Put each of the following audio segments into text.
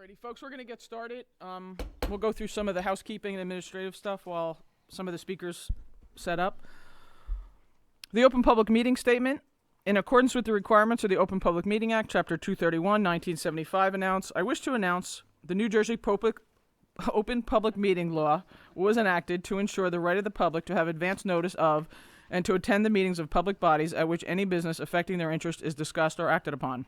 Alrighty, folks, we're going to get started. We'll go through some of the housekeeping and administrative stuff while some of the speakers set up. The Open Public Meeting Statement. In accordance with the requirements of the Open Public Meeting Act, Chapter 231, 1975, I wish to announce the New Jersey Open Public Meeting Law was enacted to ensure the right of the public to have advance notice of and to attend the meetings of public bodies at which any business affecting their interest is discussed or acted upon.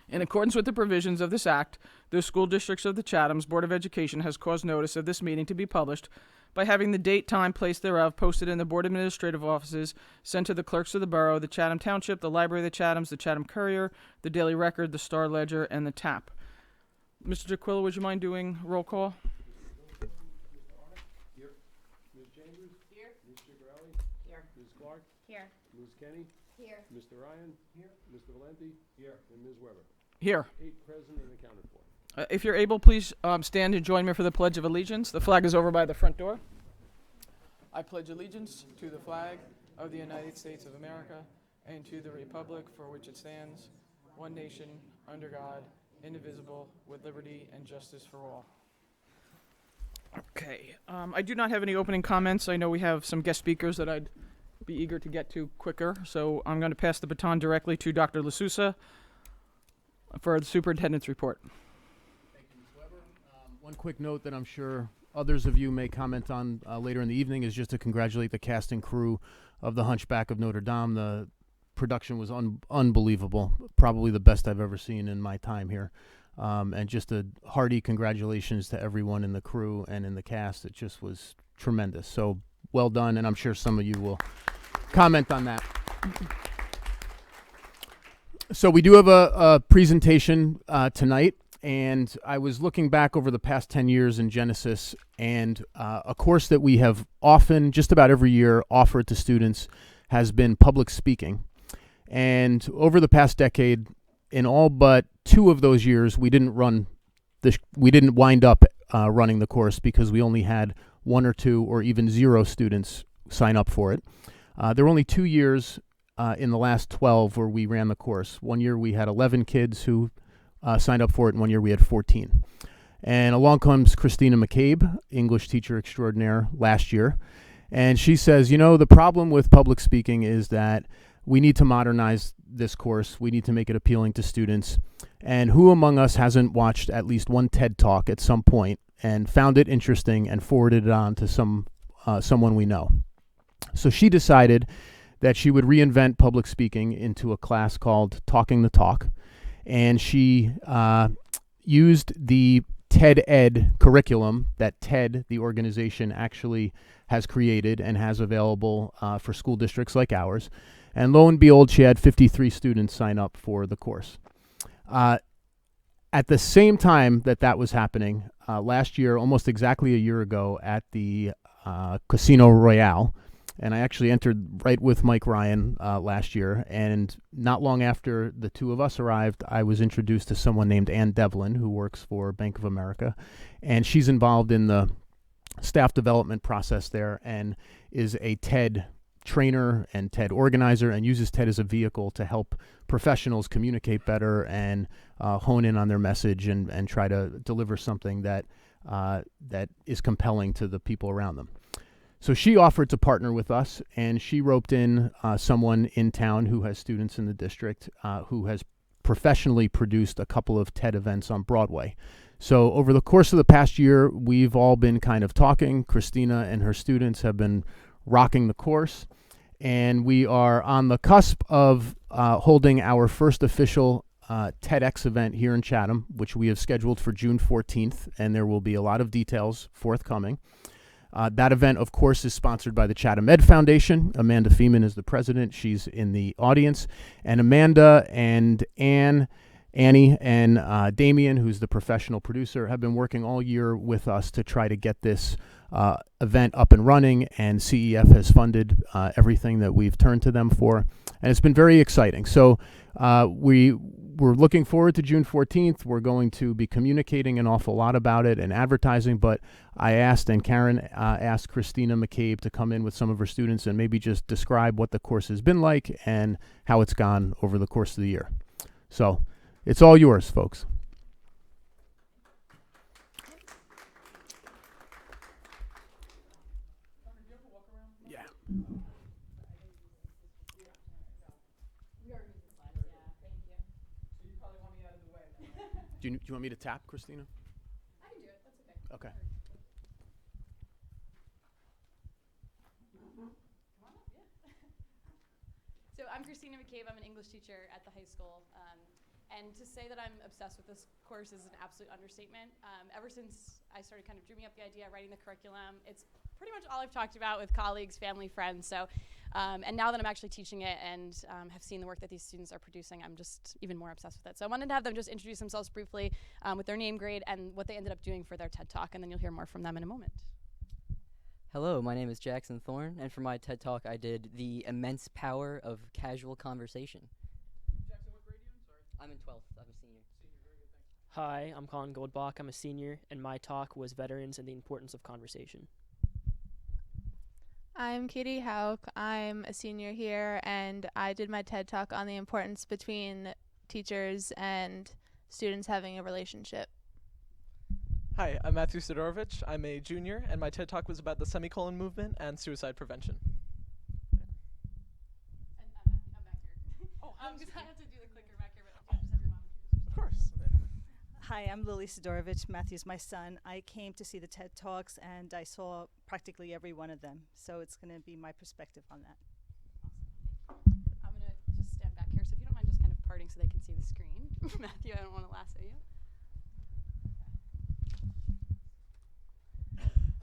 In accordance with the provisions of this act, the school districts of the Chatham's Board of Education has caused notice of this meeting to be published by having the date, time, place thereof posted in the Board Administrative Offices, sent to the clerks of the Borough, the Chatham Township, the Library of the Chathams, the Chatham Courier, the Daily Record, the Star Ledger, and the TAP. Mr. Jaquilla, would you mind doing roll call? Here. Ms. Chambers? Here. Ms. Chicarelli? Here. Ms. Clark? Here. Ms. Kenny? Here. Mr. Ryan? Here. Mr. Valenti? Here. And Ms. Weber? Here. 8 present and accounted for. If you're able, please stand and join me for the Pledge of Allegiance. The flag is over by the front door. I pledge allegiance to the flag of the United States of America and to the republic for which it stands, one nation, under God, indivisible, with liberty and justice for all. Okay. I do not have any opening comments. I know we have some guest speakers that I'd be eager to get to quicker, so I'm going to pass the baton directly to Dr. LaSousa for the superintendent's report. Thank you, Ms. Weber. One quick note that I'm sure others of you may comment on later in the evening is just to congratulate the cast and crew of The Hunchback of Notre Dame. The production was unbelievable, probably the best I've ever seen in my time here. And just a hearty congratulations to everyone in the crew and in the cast. It just was tremendous. So well done, and I'm sure some of you will comment on that. So we do have a presentation tonight, and I was looking back over the past 10 years in Genesis, and a course that we have often, just about every year, offered to students has been public speaking. And over the past decade, in all but 2 of those years, we didn't wind up running the course because we only had 1 or 2 or even 0 students sign up for it. There were only 2 years in the last 12 where we ran the course. 1 year we had 11 kids who signed up for it, and 1 year we had 14. And along comes Christina McCabe, English teacher extraordinaire, last year. And she says, the problem with public speaking is that we need to modernize this course. We need to make it appealing to students. And who among us hasn't watched at least one TED Talk at some point and found it interesting and forwarded it on to someone we know? So she decided that she would reinvent public speaking into a class called Talking the Talk. And she used the TED Ed curriculum that TED, the organization, actually has created and has available for school districts like ours. And lo and behold, she had 53 students sign up for the course. At the same time that was happening, last year, almost exactly a year ago, at the Casino Royale, and I actually entered right with Mike Ryan last year, and not long after the 2 of us arrived, I was introduced to someone named Ann Devlin, who works for Bank of America, and she's involved in the staff development process there and is a TED trainer and TED organizer and uses TED as a vehicle to help professionals communicate better and hone in on their message and try to deliver something that is compelling to the people around them. So she offered to partner with us, and she roped in someone in town who has students in the district who has professionally produced a couple of TED events on Broadway. So over the course of the past year, we've all been kind of talking. Christina and her students have been rocking the course, and we are on the cusp of holding our first official TEDx event here in Chatham, which we have scheduled for June 14th, and there will be a lot of details forthcoming. That event, of course, is sponsored by the Chatham Ed Foundation. Amanda Feeman is the president. She's in the audience. And Amanda and Annie and Damien, who's the professional producer, have been working all year with us to try to get this event up and running, and CEF has funded everything that we've turned to them for, and it's been very exciting. So we're looking forward to June 14th. We're going to be communicating an awful lot about it and advertising, but I asked, and Karen asked Christina McCabe to come in with some of her students and maybe just describe what the course has been like and how it's gone over the course of the year. So it's all yours, folks. Do you want me to tap, Christina? I can do it. That's okay. Okay. Come on up, yeah. So I'm Christina McCabe. I'm an English teacher at the high school. And to say that I'm obsessed with this course is an absolute understatement. Ever since I started kind of dreaming up the idea, writing the curriculum, it's pretty much all I've talked about with colleagues, family, friends. So, and now that I'm actually teaching it and have seen the work that these students are producing, I'm just even more obsessed with it. So I wanted to have them just introduce themselves briefly with their name, grade, and what they ended up doing for their TED Talk, and then you'll hear more from them in a moment. Hello, my name is Jackson Thorne, and for my TED Talk, I did The Immense Power of Casual Conversation. Jackson, what grade are you in? Sorry. I'm in 12th. I'm a senior. Senior, very good, thanks. Hi, I'm Colin Goldbach. I'm a senior, and my talk was Veterans and the Importance of Conversation. I'm Katie Hauk. I'm a senior here, and I did my TED Talk on the importance between teachers and students having a relationship. Hi, I'm Matthew Sidorovich. I'm a junior, and my TED Talk was about the semicolon movement and suicide prevention. And I'm back here. Oh, Because I have to do the clicker back here, but I'll just have your mom introduce Of course. Hi, I'm Lily Sidorovich. Matthew's my son. I came to see the TED Talks, and I saw practically every one of them. So it's going to be my perspective on that. I'm going to just stand back here. So if you don't mind just kind of parting so they can see the screen. Matthew, I don't want to lasso you.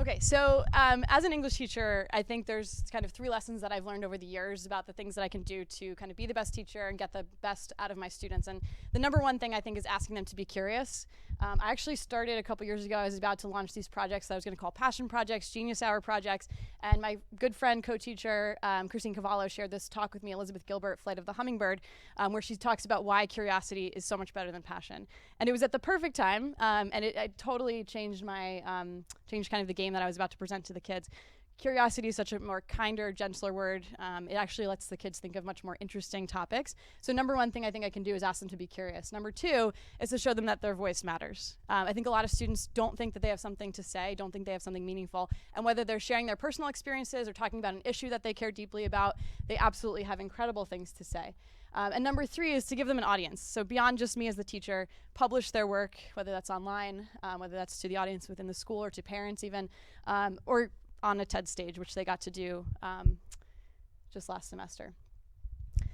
Okay, so as an English teacher, I think there's kind of 3 lessons that I've learned over the years about the things that I can do to kind of be the best teacher and get the best out of my students. And the number one thing I think is asking them to be curious. I actually started a couple years ago. I was about to launch these projects that I was going to call passion projects, genius hour projects. And my good friend, co-teacher, Christine Cavallo, shared this talk with me, Elizabeth Gilbert, Flight of the Hummingbird, where she talks about why curiosity is so much better than passion. And it was at the perfect time, and it totally changed my, changed kind of the game that I was about to present to the kids. Curiosity is such a more kinder, gentler word. It actually lets the kids think of much more interesting topics. So number one thing I think I can do is ask them to be curious. Number 2 is to show them that their voice matters. I think a lot of students don't think that they have something to say, don't think they have something meaningful. And whether they're sharing their personal experiences or talking about an issue that they care deeply about, they absolutely have incredible things to say. And number 3 is to give them an audience. So beyond just me as the teacher, publish their work, whether that's online, whether that's to the audience within the school or to parents even, or on a TED stage, which they got to do just last semester.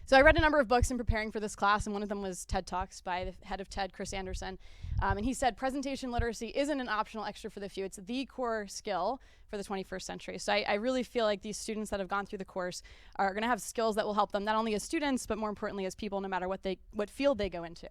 So I read a number of books in preparing for this class, and one of them was TED Talks by the head of TED, Chris Anderson. And he said presentation literacy isn't an optional extra for the few. It's the core skill for the 21st century. So I really feel like these students that have gone through the course are going to have skills that will help them not only as students, but more importantly as people, no matter what field they go into.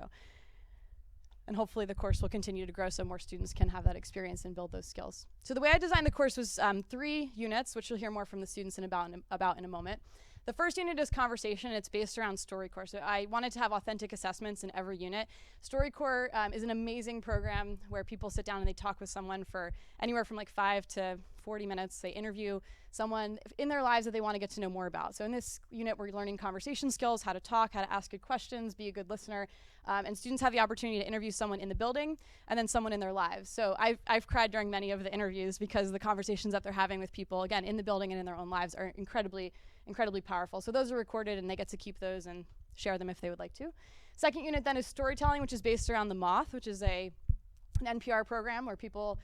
And hopefully the course will continue to grow so more students can have that experience and build those skills. So the way I designed the course was 3 units, which you'll hear more from the students about in a moment. The first unit is conversation. It's based around Storycorps. So I wanted to have authentic assessments in every unit. Storycorps is an amazing program where people sit down and they talk with someone for anywhere from like 5 to 40 minutes. They interview someone in their lives that they want to get to know more about. So in this unit, we're learning conversation skills, how to talk, how to ask good questions, be a good listener. And students have the opportunity to interview someone in the building and then someone in their lives. So I've cried during many of the interviews because the conversations that they're having with people, again, in the building and in their own lives are incredibly powerful. So those are recorded and they get to keep those and share them if they would like to. Second unit then is storytelling, which is based around The Moth, which is an NPR program where people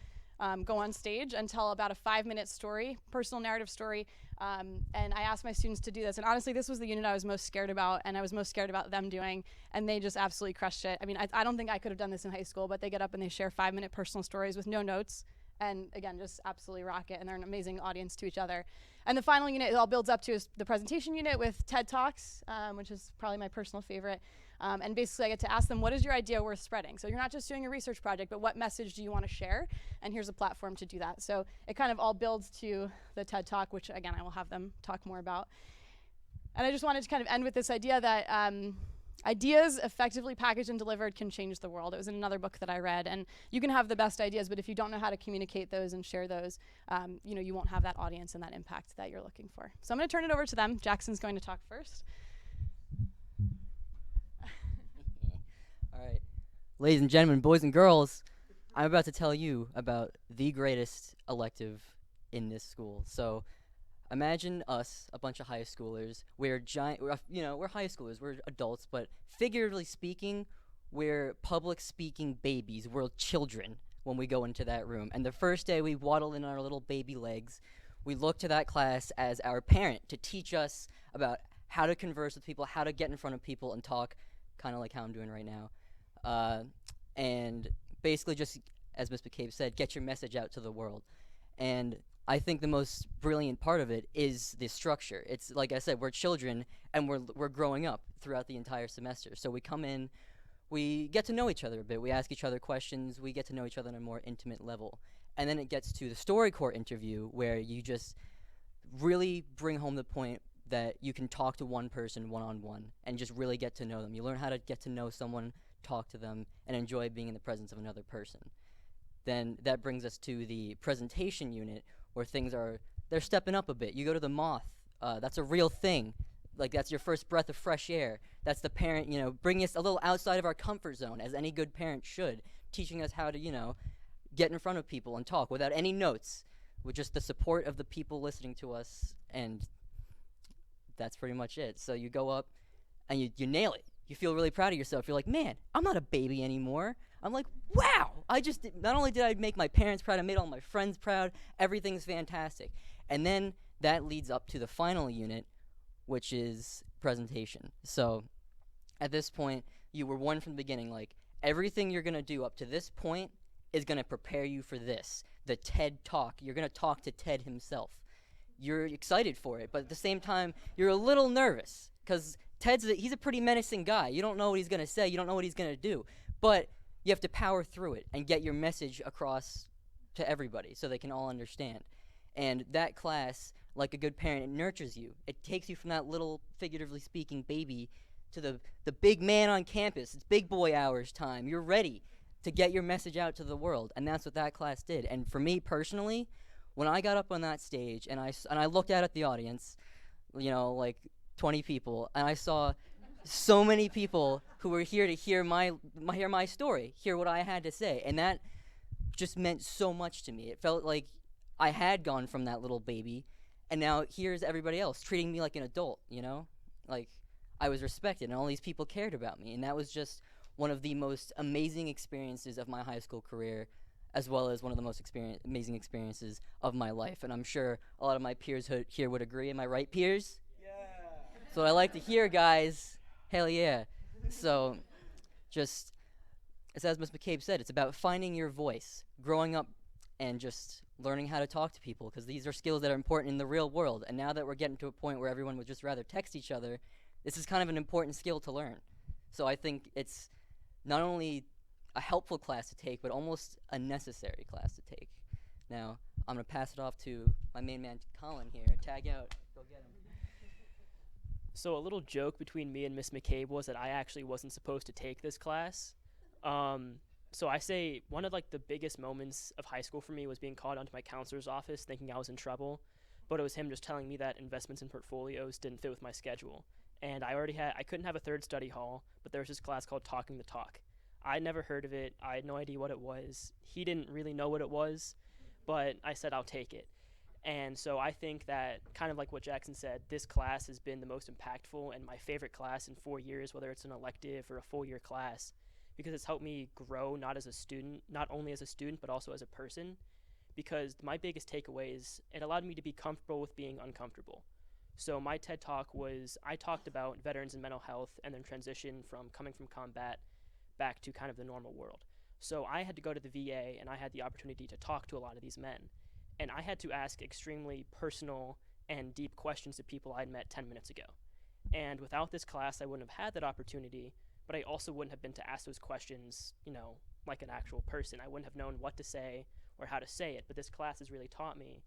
go on stage and tell about a 5-minute story, personal narrative story. And I asked my students to do this. And honestly, this was the unit I was most scared about, and I was most scared about them doing, and they just absolutely crushed it. I mean, I don't think I could have done this in high school, but they get up and they share 5-minute personal stories with no notes. And again, just absolutely rock it, and they're an amazing audience to each other. And the final unit it all builds up to is the presentation unit with TED Talks, which is probably my personal favorite. And basically I get to ask them, what is your idea worth spreading? So you're not just doing a research project, but what message do you want to share? And here's a platform to do that. So it kind of all builds to the TED Talk, which again, I will have them talk more about. And I just wanted to kind of end with this idea that ideas effectively packaged and delivered can change the world. It was in another book that I read, and you can have the best ideas, but if you don't know how to communicate those and share those, you won't have that audience and that impact that you're looking for. So I'm going to turn it over to them. Jackson's going to talk first. All right. Ladies and gentlemen, boys and girls, I'm about to tell you about the greatest elective in this school. So imagine us, a bunch of high schoolers. We're high schoolers, we're adults, but figuratively speaking, we're public speaking babies. We're children when we go into that room. And the first day we waddle in our little baby legs, we look to that class as our parent to teach us about how to converse with people, how to get in front of people and talk, kind of like how I'm doing right now. And basically just, as Ms. McCabe said, get your message out to the world. And I think the most brilliant part of it is the structure. It's like I said, we're children and we're growing up throughout the entire semester. So we come in, we get to know each other a bit. We ask each other questions. We get to know each other on a more intimate level. And then it gets to the Storycorps interview where you just really bring home the point that you can talk to one person one-on-one and just really get to know them. You learn how to get to know someone, talk to them, and enjoy being in the presence of another person. Then that brings us to the presentation unit where they're stepping up a bit. You go to the moth. That's a real thing. Like, that's your first breath of fresh air. That's the parent, bringing us a little outside of our comfort zone, as any good parent should, teaching us how to, get in front of people and talk without any notes, with just the support of the people listening to us, and that's pretty much it. So you go up, and you nail it. You feel really proud of yourself. You're like, man, I'm not a baby anymore. I'm like, wow, not only did I make my parents proud, I made all my friends proud. Everything's fantastic. And then that leads up to the final unit, which is presentation. So at this point, you were warned from the beginning, like, everything you're going to do up to this point is going to prepare you for this, the TED Talk. You're going to talk to Ted himself. You're excited for it, but at the same time, you're a little nervous because he's a pretty menacing guy. You don't know what he's going to say. You don't know what he's going to do. But you have to power through it and get your message across to everybody so they can all understand. And that class, like a good parent, it nurtures you. It takes you from that little, figuratively speaking, baby to the big man on campus. It's big boy hours time. You're ready to get your message out to the world, and that's what that class did. And for me personally, when I got up on that stage and I looked out at the audience, like 20 people, and I saw so many people who were here to hear my story, hear what I had to say, and that just meant so much to me. It felt like I had gone from that little baby, and now here's everybody else treating me like an adult, like I was respected, and all these people cared about me, and that was just one of the most amazing experiences of my high school career, as well as one of the most amazing experiences of my life. And I'm sure a lot of my peers here would agree. Am I right, peers? Yeah. That's what I like to hear, guys. Hell yeah. So just, as Ms. McCabe said, it's about finding your voice, growing up, and just learning how to talk to people, because these are skills that are important in the real world. And now that we're getting to a point where everyone would just rather text each other, this is kind of an important skill to learn. So I think it's not only a helpful class to take, but almost a necessary class to take. Now, I'm going to pass it off to my main man, Colin, here. Tag out. Go get him. So a little joke between me and Miss McCabe was that I actually wasn't supposed to take this class. So I say one of the biggest moments of high school for me was being called onto my counselor's office thinking I was in trouble, but it was him just telling me that investments and portfolios didn't fit with my schedule. And I couldn't have a third study hall, but there was this class called Talking the Talk. I'd never heard of it. I had no idea what it was. He didn't really know what it was, but I said I'll take it. And so I think that, kind of like what Jackson said, this class has been the most impactful and my favorite class in 4 years, whether it's an elective or a full-year class, because it's helped me grow not only as a student, but also as a person, because my biggest takeaway is it allowed me to be comfortable with being uncomfortable. So my TED Talk I talked about veterans and mental health and their transition from coming from combat back to kind of the normal world. So I had to go to the VA, and I had the opportunity to talk to a lot of these men. And I had to ask extremely personal and deep questions to people I'd met 10 minutes ago. And without this class, I wouldn't have had that opportunity, but I also wouldn't have been to ask those questions, like an actual person. I wouldn't have known what to say or how to say it, but this class has really taught me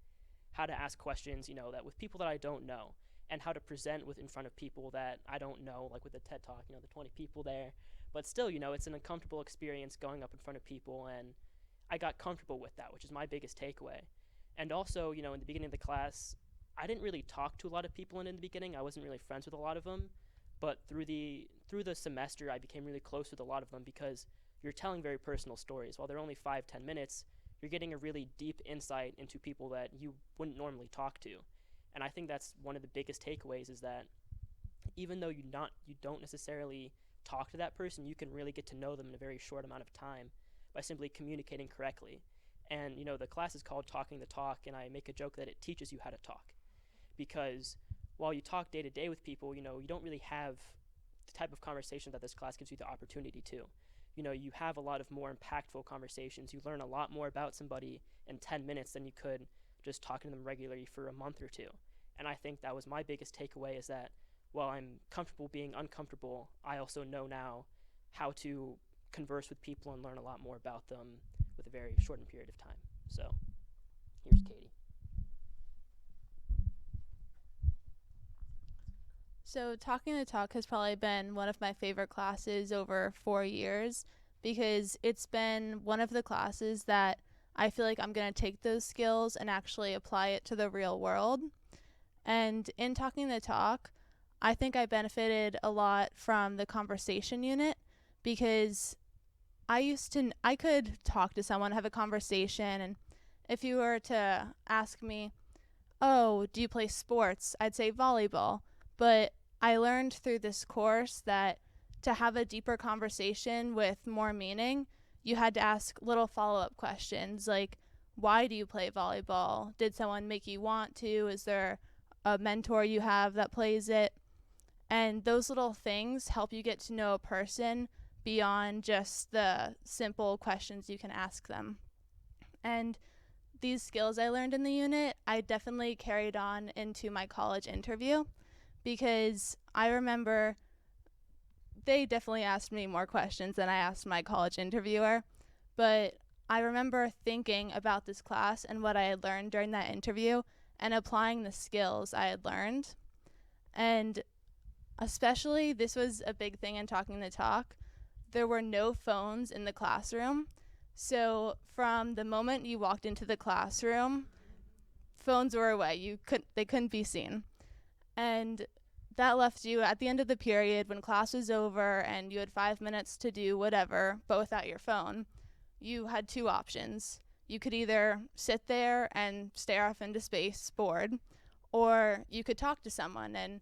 how to ask questions, that with people that I don't know, and how to present in front of people that I don't know, like with the TED Talk, the 20 people there. But still, it's an uncomfortable experience going up in front of people, and I got comfortable with that, which is my biggest takeaway. And also, in the beginning of the class, I didn't really talk to a lot of people in the beginning. I wasn't really friends with a lot of them. But through the semester, I became really close with a lot of them because you're telling very personal stories. While they're only 5-10 minutes, you're getting a really deep insight into people that you wouldn't normally talk to. And I think that's one of the biggest takeaways, is that even though you don't necessarily talk to that person, you can really get to know them in a very short amount of time by simply communicating correctly. And, you know, the class is called Talking the Talk, and I make a joke that it teaches you how to talk. Because while you talk day to day with people, you know, you don't really have the type of conversation that this class gives you the opportunity to. You know, you have a lot of more impactful conversations. You learn a lot more about somebody in 10 minutes than you could just talking to them regularly for a month or two. And I think that was my biggest takeaway, is that while I'm comfortable being uncomfortable, I also know now how to converse with people and learn a lot more about them with a very shortened period of time. So here's Katie. So Talking the Talk has probably been one of my favorite classes over 4 years, because it's been one of the classes that I feel like I'm going to take those skills and actually apply it to the real world. And in Talking the Talk, I think I benefited a lot from the conversation unit, because I could talk to someone, have a conversation, and if you were to ask me, oh, do you play sports? I'd say volleyball. But I learned through this course that to have a deeper conversation with more meaning, you had to ask little follow-up questions like, why do you play volleyball? Did someone make you want to? Is there a mentor you have that plays it? And those little things help you get to know a person beyond just the simple questions you can ask them. And these skills I learned in the unit, I definitely carried on into my college interview, because I remember they definitely asked me more questions than I asked my college interviewer. But I remember thinking about this class and what I had learned during that interview and applying the skills I had learned. And especially, this was a big thing in Talking the Talk, there were no phones in the classroom. So from the moment you walked into the classroom, phones were away. They couldn't be seen. And that left you at the end of the period, when class was over and you had 5 minutes to do whatever, but without your phone, you had two options. You could either sit there and stare off into space, bored, or you could talk to someone. And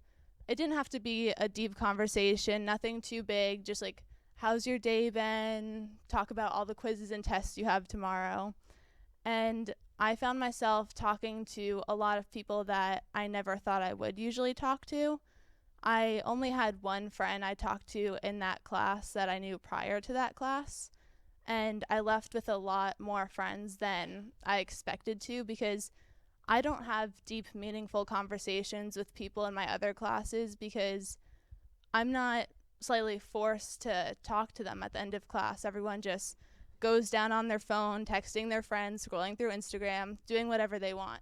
it didn't have to be a deep conversation, nothing too big, just like, how's your day been? Talk about all the quizzes and tests you have tomorrow. And I found myself talking to a lot of people that I never thought I would usually talk to. I only had one friend I talked to in that class that I knew prior to that class. And I left with a lot more friends than I expected to, because I don't have deep, meaningful conversations with people in my other classes, because I'm not slightly forced to talk to them at the end of class. Everyone just goes down on their phone, texting their friends, scrolling through Instagram, doing whatever they want.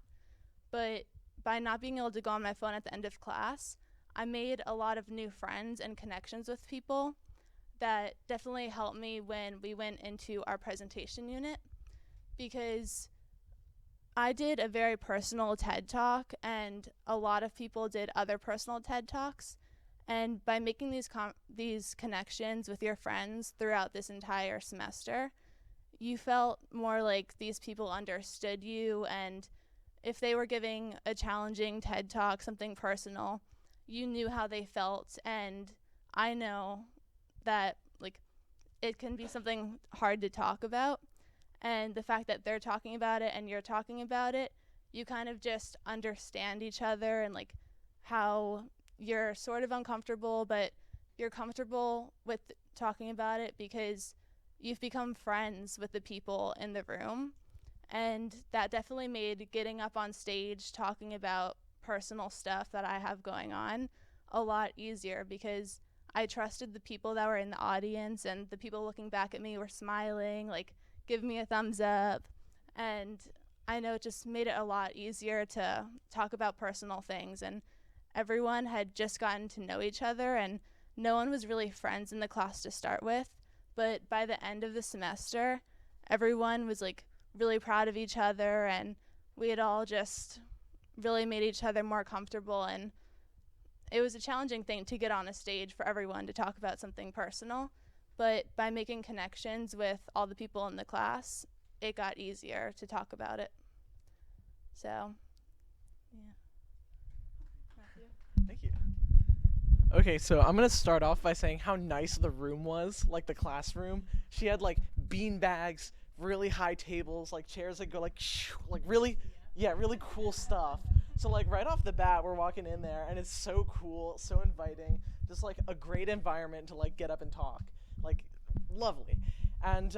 But by not being able to go on my phone at the end of class, I made a lot of new friends and connections with people that definitely helped me when we went into our presentation unit, because I did a very personal TED Talk, and a lot of people did other personal TED Talks. And by making these connections with your friends throughout this entire semester, you felt more like these people understood you, and if they were giving a challenging TED Talk, something personal, you knew how they felt. And I know that it can be something hard to talk about, and the fact that they're talking about it and you're talking about it, you kind of just understand each other, and how you're sort of uncomfortable, but you're comfortable with talking about it because you've become friends with the people in the room. And that definitely made getting up on stage talking about personal stuff that I have going on a lot easier, because I trusted the people that were in the audience, and the people looking back at me were smiling, give me a thumbs up. And I know it just made it a lot easier to talk about personal things. And everyone had just gotten to know each other, and no one was really friends in the class to start with. But by the end of the semester, everyone was really proud of each other, and we had all just really made each other more comfortable. And it was a challenging thing to get on a stage for everyone to talk about something personal, but by making connections with all the people in the class, it got easier to talk about it. So, yeah. Matthew? Thank you. Okay, so I'm gonna start off by saying how nice the room was, like the classroom. She had like bean bags, really high tables, like chairs that go like shoo, like really, yeah, really cool stuff. So like right off the bat, we're walking in there, and it's so cool, so inviting, just like a great environment to like get up and talk, like lovely. And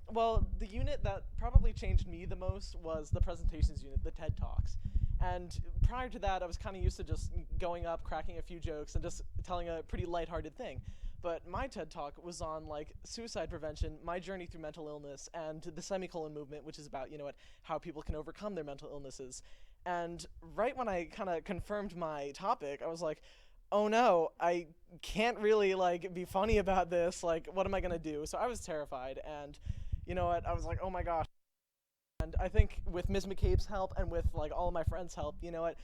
well, the unit that probably changed me the most was the presentations unit, the TED Talks. And prior to that, I was kind of used to just going up, cracking a few jokes, and just telling a pretty lighthearted thing. But my TED Talk was on like suicide prevention, my journey through mental illness, and the semicolon movement, which is about, you know what, how people can overcome their mental illnesses. And right when I kind of confirmed my topic, I was like, oh no, I can't really like be funny about this. Like, what am I gonna do? So I was terrified, and you know what, I was like, oh my gosh. And I think with Ms. McCabe's help and with like all of my friends' help, you know what,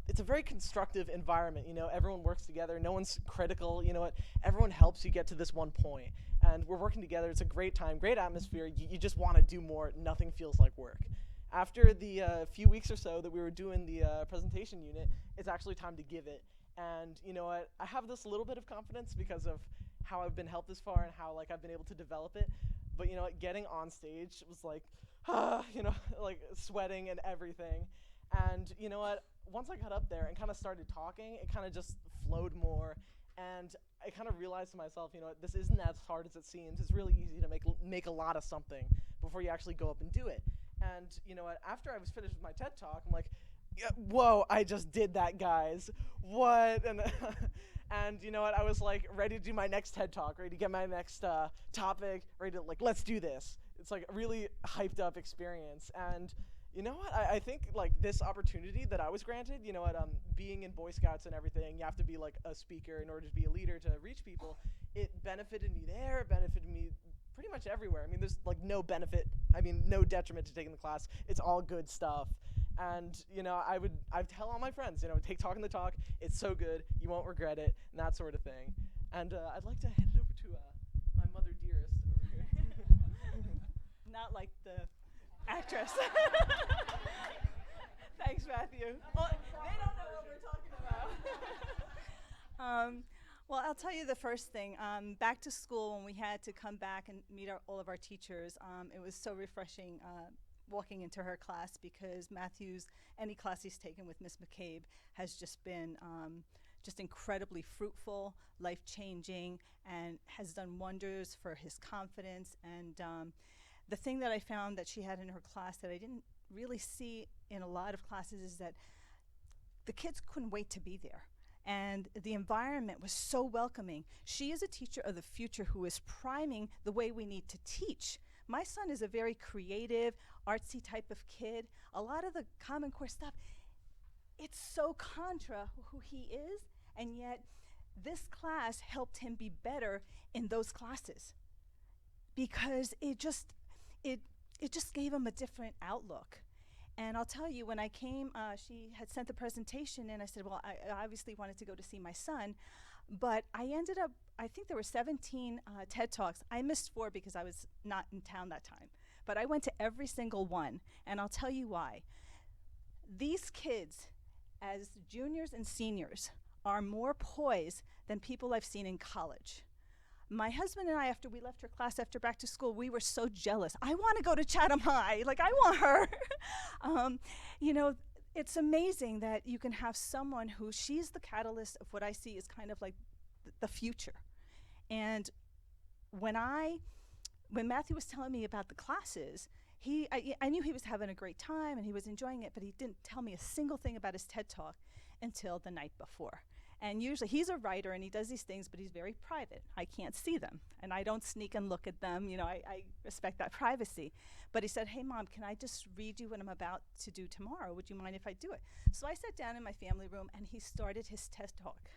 it's a very constructive environment, you know, everyone works together, no one's critical, you know what, everyone helps you get to this one point. And we're working together, it's a great time, great atmosphere, you just want to do more, nothing feels like work. After the few weeks or so that we were doing the presentation unit, it's actually time to give it. And you know what, I have this little bit of confidence because of how I've been helped this far and how like I've been able to develop it. But you know what, getting on stage was like, you know, like sweating and everything. And you know what, once I got up there and kind of started talking, it kind of just flowed more. And I kind of realized to myself, you know what, this isn't as hard as it seems. It's really easy to make a lot of something before you actually go up and do it. And you know what, after I was finished with my TED Talk, I'm like, yeah, whoa, I just did that, guys. What? And and you know what, I was like ready to do my next TED Talk, ready to get my next topic, ready to like, let's do this. It's like a really hyped up experience. And you know what, I think like this opportunity that I was granted, you know what, being in Boy Scouts and everything, you have to be like a speaker in order to be a leader to reach people. It benefited me there, it benefited me pretty much everywhere. I mean, there's like no detriment to taking the class. It's all good stuff. And you know, I'd tell all my friends, you know, take talking the talk. It's so good, you won't regret it, and that sort of thing. And I'd like to hand it over to my mother dearest over here. Not like the actress. Thanks, Matthew. Well, they don't know what we're talking about. Well, I'll tell you the first thing. Back to school, when we had to come back and meet all of our teachers, it was so refreshing walking into her class, because Matthew's, any class he's taken with Miss McCabe has just been just incredibly fruitful, life-changing, and has done wonders for his confidence. And the thing that I found that she had in her class that I didn't really see in a lot of classes is that the kids couldn't wait to be there. And the environment was so welcoming. She is a teacher of the future who is priming the way we need to teach. My son is a very creative, artsy type of kid. A lot of the Common Core stuff, it's so contra who he is, and yet this class helped him be better in those classes, because it just gave him a different outlook. And I'll tell you, when I came, she had sent the presentation, and I said, well, I obviously wanted to go to see my son, but I ended up, I think there were 17 TED Talks. I missed 4 because I was not in town that time. But I went to every single one, and I'll tell you why. These kids, as juniors and seniors, are more poised than people I've seen in college. My husband and I, after we left her class after back to school, we were so jealous. I want to go to Chatham High. Like, I want her. You know, it's amazing that you can have someone who, she's the catalyst of what I see is kind of like the future. And when Matthew was telling me about the classes, I knew he was having a great time and he was enjoying it, but he didn't tell me a single thing about his TED Talk until the night before. And usually he's a writer and he does these things, but he's very private. I can't see them, and I don't sneak and look at them. You know, I respect that privacy. But he said, hey, Mom, can I just read you what I'm about to do tomorrow? Would you mind if I do it? So I sat down in my family room, and he started his TED Talk.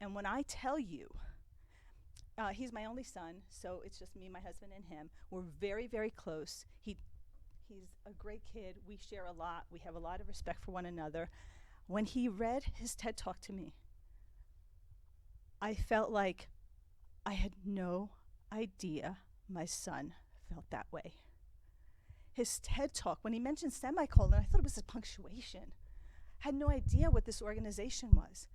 And when I tell you, he's my only son, so it's just me, my husband, and him. We're very, very close. He's a great kid. We share a lot. We have a lot of respect for one another. When he read his TED Talk to me, I felt like I had no idea my son felt that way. His TED Talk, when he mentioned semicolon, I thought it was a punctuation. I had no idea what this organization was.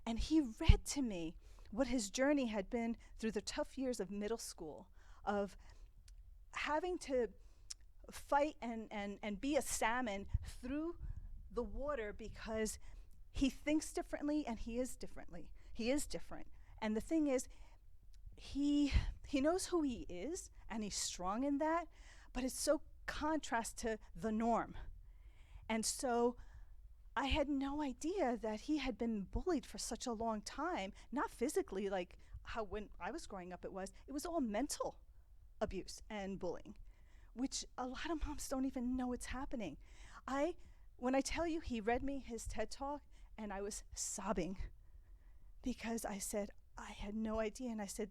And he read to me what his journey had been through the tough years of middle school, of having to fight and be a salmon through the water because he thinks differently and he is differently. He is different. And the thing is, he knows who he is and he's strong in that, but it's so contrast to the norm. And so I had no idea that he had been bullied for such a long time, not physically like how when I was growing up it was all mental abuse and bullying, which a lot of moms don't even know it's happening. When I tell you he read me his TED Talk and I was sobbing because I said, I had no idea. And I said,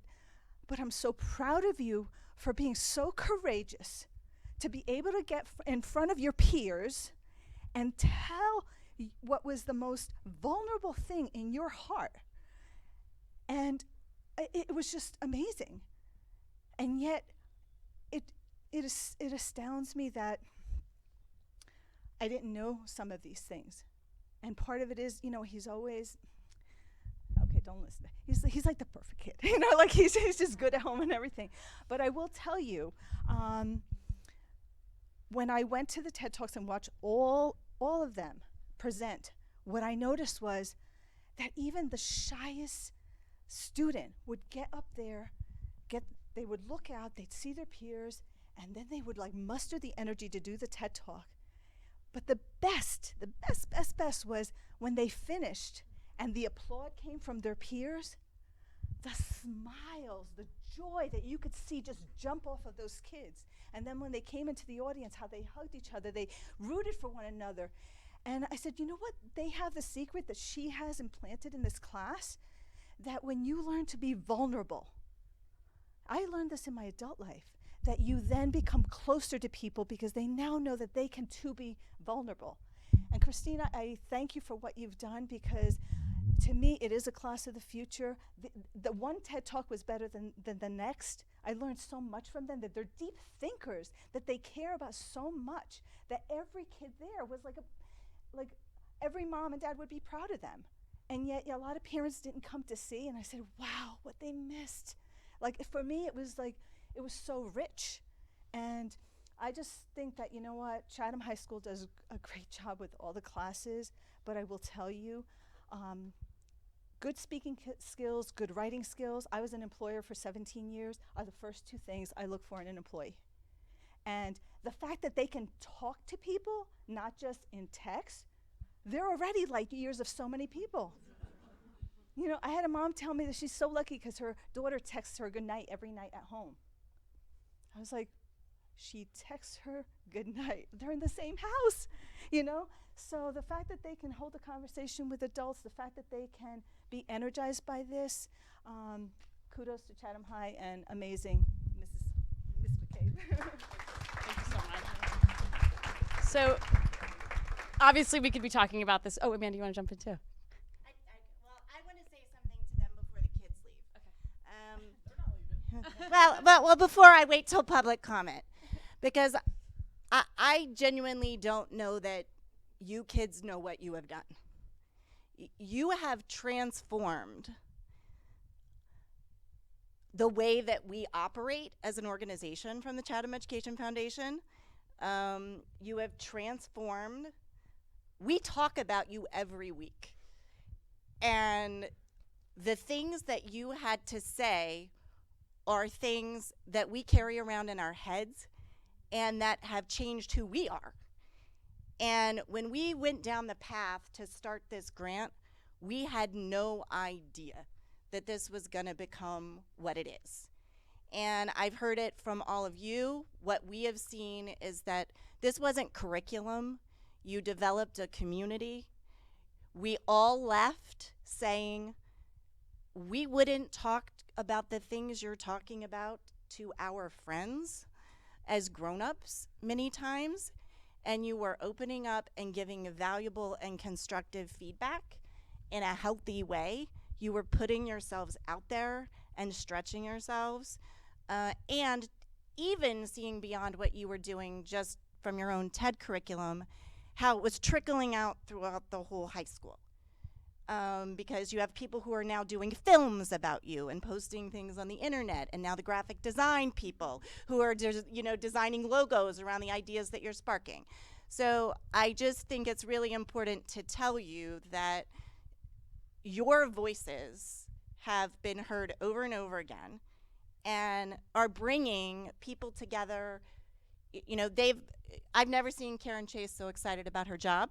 but I'm so proud of you for being so courageous to be able to get in front of your peers and tell what was the most vulnerable thing in your heart. And it was just amazing. And yet, it astounds me that I didn't know some of these things. And part of it is, he's always, okay, don't listen. He's like the perfect kid, like he's just good at home and everything. But I will tell you, when I went to the TED Talks and watched all of them present, what I noticed was that even the shyest student would get up there, they would look out, they'd see their peers, and then they would like muster the energy to do the TED Talk. But the best was when they finished and the applaud came from their peers, the smiles, the joy that you could see just jump off of those kids. And then when they came into the audience, how they hugged each other, they rooted for one another. And I said, you know what? They have the secret that she has implanted in this class, that when you learn to be vulnerable, I learned this in my adult life, that you then become closer to people because they now know that they can too be vulnerable. And Christina, I thank you for what you've done, because to me, it is a class of the future. The one TED Talk was better than the next. I learned so much from them, that they're deep thinkers, that they care about so much, that every kid there was like every mom and dad would be proud of them. And yet a lot of parents didn't come to see, and I said, wow, what they missed. Like for me, it was so rich. And I just think that, you know what, Chatham High School does a great job with all the classes, but I will tell you, good speaking skills, good writing skills. I was an employer for 17 years, are the first two things I look for in an employee. And the fact that they can talk to people, not just in text, they're already like years of so many people. I had a mom tell me that she's so lucky because her daughter texts her good night every night at home. I was like, she texts her good night. They're in the same house, So the fact that they can hold a conversation with adults, the fact that they can be energized by this, kudos to Chatham High and amazing Miss McCabe. Thank you so much. So, obviously, we could be talking about this. Oh, Amanda, you want to jump in too? I want to say something to them before the kids leave. Okay. They're not leaving. well, before I wait till public comment, because I genuinely don't know that you kids know what you have done. You have transformed the way that we operate as an organization from the Chatham Education Foundation. You have transformed. We talk about you every week. And the things that you had to say are things that we carry around in our heads and that have changed who we are. And when we went down the path to start this grant, we had no idea that this was going to become what it is. And I've heard it from all of you. What we have seen is that this wasn't curriculum. You developed a community. We all left saying we wouldn't talk about the things you're talking about to our friends as grown-ups many times, and you were opening up and giving valuable and constructive feedback in a healthy way. You were putting yourselves out there and stretching yourselves, and even seeing beyond what you were doing just from your own TED curriculum, how it was trickling out throughout the whole high school. because you have people who are now doing films about you and posting things on the internet, and now the graphic design people who are designing logos around the ideas that you're sparking. So I just think it's really important to tell you that your voices have been heard over and over again and are bringing people together. I've never seen Karen Chase so excited about her job.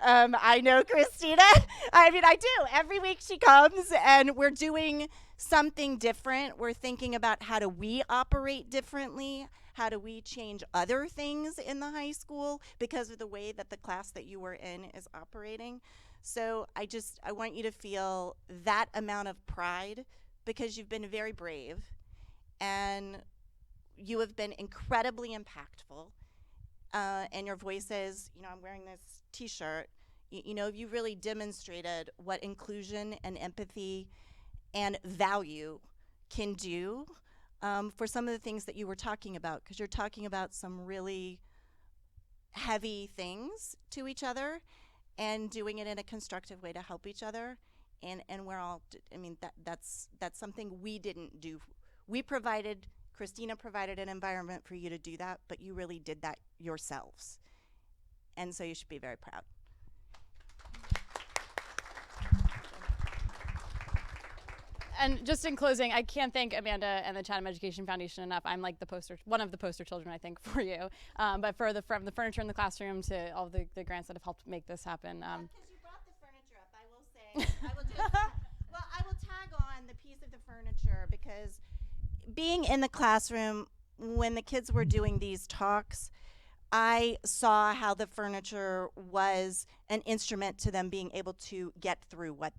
I know Christina. I mean, I do. Every week she comes and we're doing something different. We're thinking about how do we operate differently? How do we change other things in the high school because of the way that the class that you were in is operating? So I want you to feel that amount of pride because you've been very brave and you have been incredibly impactful. And your voices, I'm wearing this t-shirt, you really demonstrated what inclusion and empathy and value can do for some of the things that you were talking about, because you're talking about some really heavy things to each other and doing it in a constructive way to help each other. And we're all, that's something we didn't do. Christina provided an environment for you to do that, but you really did that yourselves. And so you should be very proud. And just in closing, I can't thank Amanda and the Chatham Education Foundation enough. I'm like one of the poster children, I think, for you. But from the furniture in the classroom to all the grants that have helped make this happen. Because you brought the furniture up, I will say, I will tag on the piece of the furniture, because being in the classroom when the kids were doing these talks, I saw how the furniture was an instrument to them being able to get through what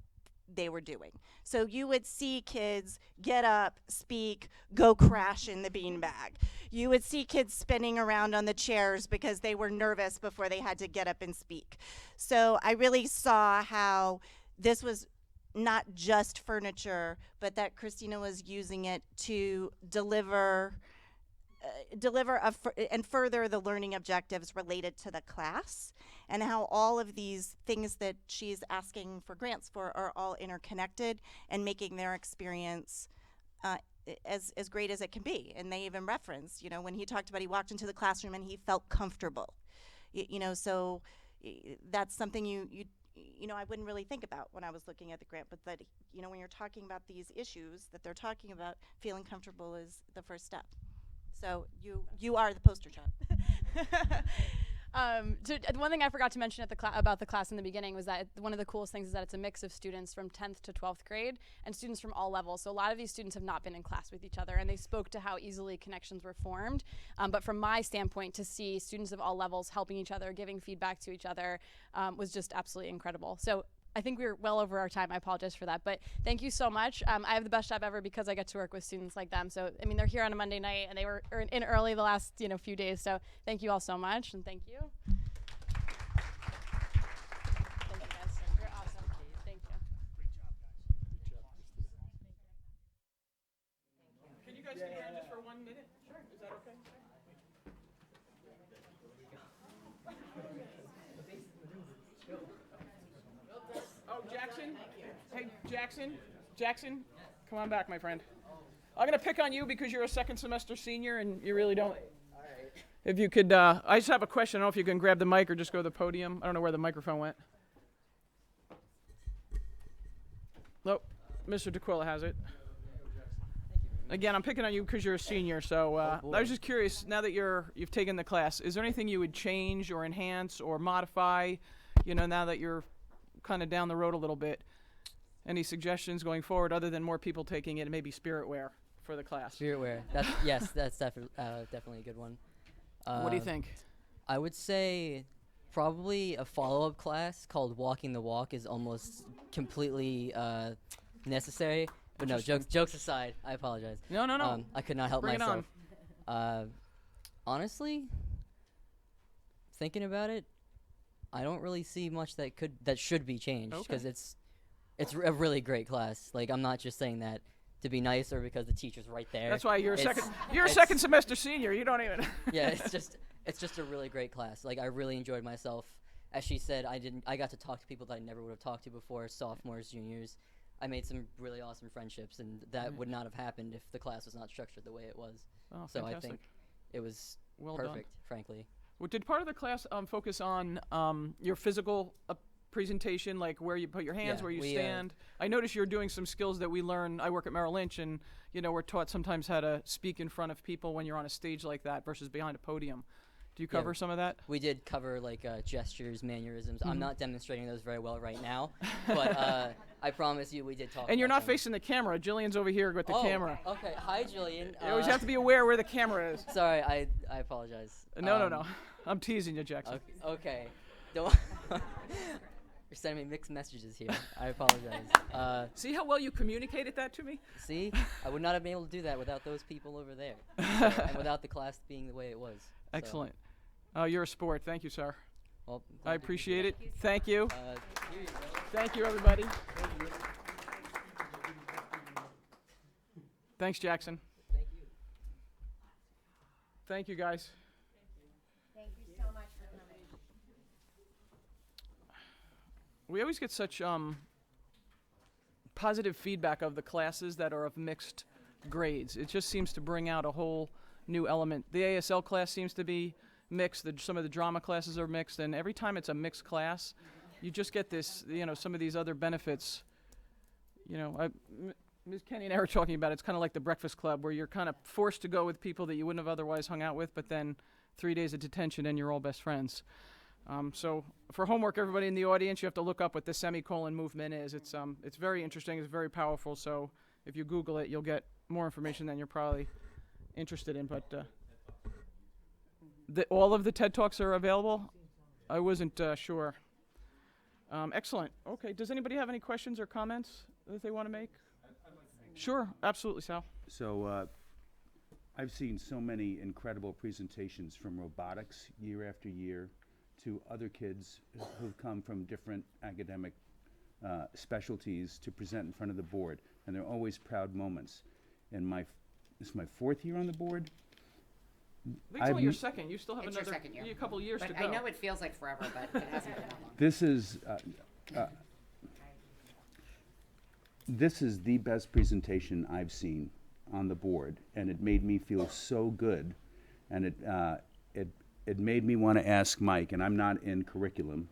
they were doing. So you would see kids get up, speak, go crash in the beanbag. You would see kids spinning around on the chairs because they were nervous before they had to get up and speak. So I really saw how this was not just furniture, but that Christina was using it to deliver and further the learning objectives related to the class, and how all of these things that she's asking for grants for are all interconnected and making their experience as great as it can be. And they even referenced, when he talked about he walked into the classroom and he felt comfortable. So that's something I wouldn't really think about when I was looking at the grant, but that, when you're talking about these issues that they're talking about, feeling comfortable is the first step. So you are the poster child. One thing I forgot to mention about the class in the beginning was that one of the coolest things is that it's a mix of students from 10th to 12th grade and students from all levels. So a lot of these students have not been in class with each other, and they spoke to how easily connections were formed. But from my standpoint, to see students of all levels helping each other, giving feedback to each other, was just absolutely incredible. So I think we were well over our time. I apologize for that. But thank you so much. I have the best job ever because I get to work with students like them. So, they're here on a Monday night, and they were in early the last, few days. So thank you all so much, and thank you. Thank you, guys. You're awesome. Thank you. Can you guys stay here just for 1 minute? Sure. Is that okay? Oh, Jackson? Hey, Jackson, come on back, my friend. I'm going to pick on you because you're a second semester senior and you really don't. If you could, I just have a question. I don't know if you can grab the mic or just go to the podium. I don't know where the microphone went. Nope, Mr. DeQuilla has it. Again, I'm picking on you because you're a senior, so I was just curious, now that you've taken the class, is there anything you would change or enhance or modify, now that you're kind of down the road a little bit? Any suggestions going forward other than more people taking it and maybe spiritware for the class? Spiritware. That's definitely a good one. What do you think? I would say probably a follow-up class called Walking the Walk is almost completely necessary. But no, jokes aside, I apologize. No. I could not help Bring myself. It on. Honestly, thinking about it, I don't really see much that should be changed, because it's a really great class. Like, I'm not just saying that to be nice or because the teacher's right there. That's why you're a second semester senior. You don't even. Yeah, it's just a really great class. Like, I really enjoyed myself as she said, I got to talk to people that I never would have talked to before, sophomores, juniors. I made some really awesome friendships, and that would not have happened if the class was not structured the way it was. Oh, So I fantastic. think it was Well done. perfect, frankly. Well, did part of the class focus on your physical presentation, like where you put your hands, Yeah, where you we, stand? I noticed you're doing some skills that we learn. I work at Merrill Lynch, and we're taught sometimes how to speak in front of people when you're on a stage like that versus behind a podium. Do you cover some of that? We did cover like gestures, mannerisms. I'm Mhm. not demonstrating those very well right now, but I promise you we did talk. And you're about not them. facing the camera. Jillian's over here with the Oh, camera. Okay, hi Jillian. You always have to be aware where the camera is. Sorry, I apologize. No. I'm teasing you, Jackson. Okay. Don't. You're sending me mixed messages here. I apologize. See how well you communicated that to me? See, I would not have been able to do that without those people over there, and without the class being the way it was. So, Excellent. You're a sport. Thank you, sir. well, I appreciate it. Thank you. Here you go. Thank you, everybody. Thanks, Jackson. Thank you. Thank you, guys. Thank you so much for coming. We always get such positive feedback of the classes that are of mixed grades. It just seems to bring out a whole new element. The ASL class seems to be mixed. Some of the drama classes are mixed, and every time it's a mixed class, you just get this, some of these other benefits. Ms. Kenny and I were talking about it's kind of like the Breakfast Club, where you're kind of forced to go with people that you wouldn't have otherwise hung out with, but then 3 days of detention and you're all best friends. So for homework, everybody in the audience, you have to look up what the semicolon movement is. It's very interesting. It's very powerful. So if you Google it, you'll get more information than you're probably interested in. But all of the TED Talks are available? I wasn't sure. Excellent. Okay. Does anybody have any questions or comments that they want to make? Sure. Absolutely, Sal. So I've seen so many incredible presentations from robotics year after year to other kids who've come from different academic specialties to present in front of the board, and they're always proud moments. And this is my 4th year on the board. I think it's only your second. You still have It's another your second year. a couple years But to go. I know it feels like forever, but it hasn't been that long. This is the best presentation I've seen on the board, and it made me feel so good, and it made me want to ask Mike, and I'm not in curriculum.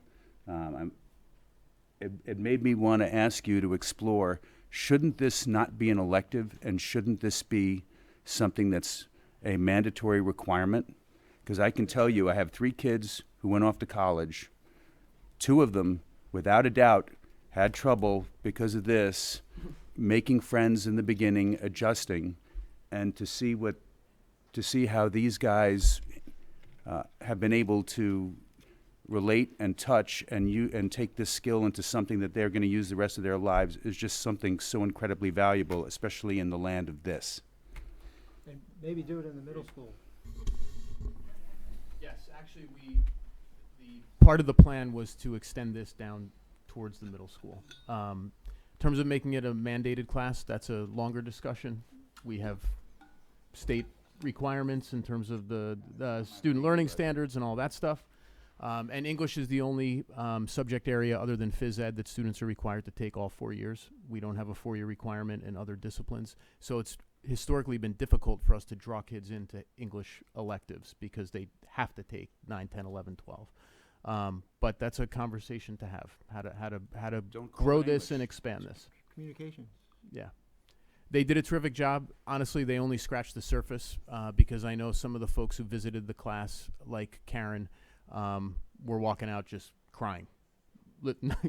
It made me want to ask you to explore, shouldn't this not be an elective, and shouldn't this be something that's a mandatory requirement? Because I can tell you, I have 3 kids who went off to college. 2 of them, without a doubt, had trouble because of this, making friends in the beginning, adjusting, and to see how these guys have been able to relate and touch and take this skill into something that they're going to use the rest of their lives is just something so incredibly valuable, especially in the land of this. And maybe do it in the middle school. Yes, actually, part of the plan was to extend this down towards the middle school. In terms of making it a mandated class, that's a longer discussion. We have state requirements in terms of the student learning standards and all that stuff. And English is the only subject area other than phys ed that students are required to take all 4 years. We don't have a 4-year requirement in other disciplines. So it's historically been difficult for us to draw kids into English electives because they have to take 9, 10, 11, 12. But that's a conversation to have, how to grow this and expand this. Communication. Yeah. They did a terrific job. Honestly, they only scratched the surface because I know some of the folks who visited the class, like Karen, were walking out just crying.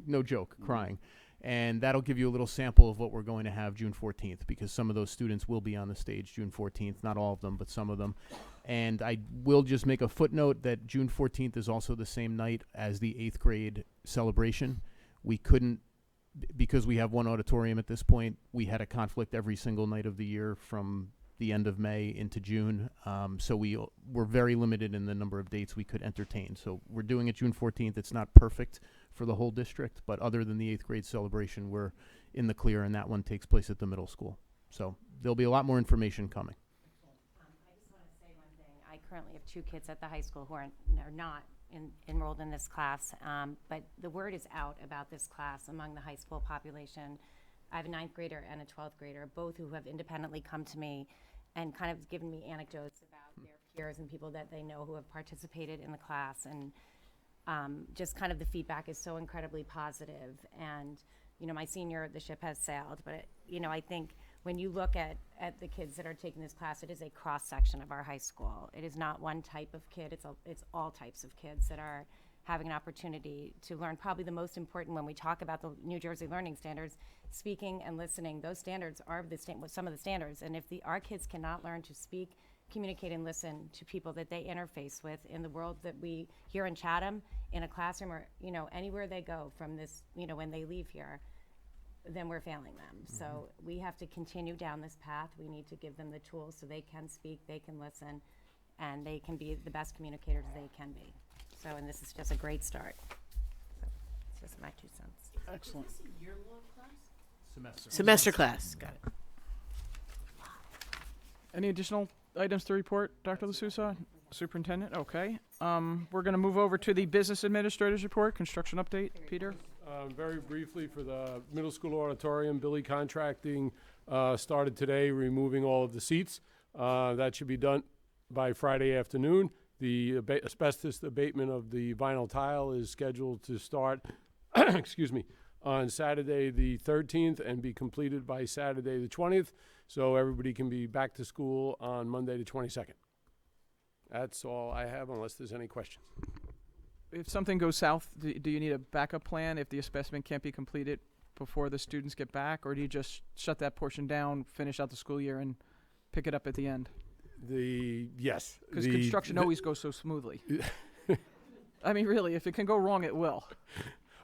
No joke, crying. And that'll give you a little sample of what we're going to have June 14th, because some of those students will be on the stage June 14th. Not all of them, but some of them. And I will just make a footnote that June 14th is also the same night as the 8th grade celebration. We couldn't, because we have one auditorium at this point, we had a conflict every single night of the year from the end of May into June. So we're very limited in the number of dates we could entertain. So we're doing it June 14th. It's not perfect for the whole district, but other than the 8th grade celebration, we're in the clear, and that one takes place at the middle school. So there'll be a lot more information coming. I just want to say one thing. I currently have 2 kids at the high school who are not enrolled in this class, but the word is out about this class among the high school population. I have a 9th grader and a 12th grader, both who have independently come to me and kind of given me anecdotes about their peers and people that they know who have participated in the class. And just kind of the feedback is so incredibly positive. And, you know, my senior, the ship has sailed, but, you know, I think when you look at the kids that are taking this class, it is a cross-section of our high school. It is not one type of kid, it's all types of kids that are having an opportunity to learn. Probably the most important when we talk about the New Jersey learning standards, speaking and listening, those standards are some of the standards. And if our kids cannot learn to speak, communicate, and listen to people that they interface with in the world that we here in Chatham, in a classroom, or, you know, anywhere they go from this, you know, when they leave here, then we're failing them. So we have to continue down this path. We need to give them the tools so they can speak, they can listen, and they can be the best communicators they can be. So, and this is just a great start. So, it's just my 2 cents. Excellent. Semester class. Got it. Any additional items to report, Dr. LaSousa? Superintendent? Okay. We're going to move over to the business administrator's report, construction update. Peter? Very briefly, for the middle school auditorium, Billy Contracting started today removing all of the seats. That should be done by Friday afternoon. The asbestos abatement of the vinyl tile is scheduled to start excuse me, on Saturday the 13th and be completed by Saturday the 20th, so everybody can be back to school on Monday the 22nd. That's all I have, unless there's any questions. If something goes south, do you need a backup plan if the asbestos can't be completed before the students get back, or do you just shut that portion down, finish out the school year, and pick it up at the end? Yes. Because construction always goes so smoothly. I mean, really, if it can go wrong, it will.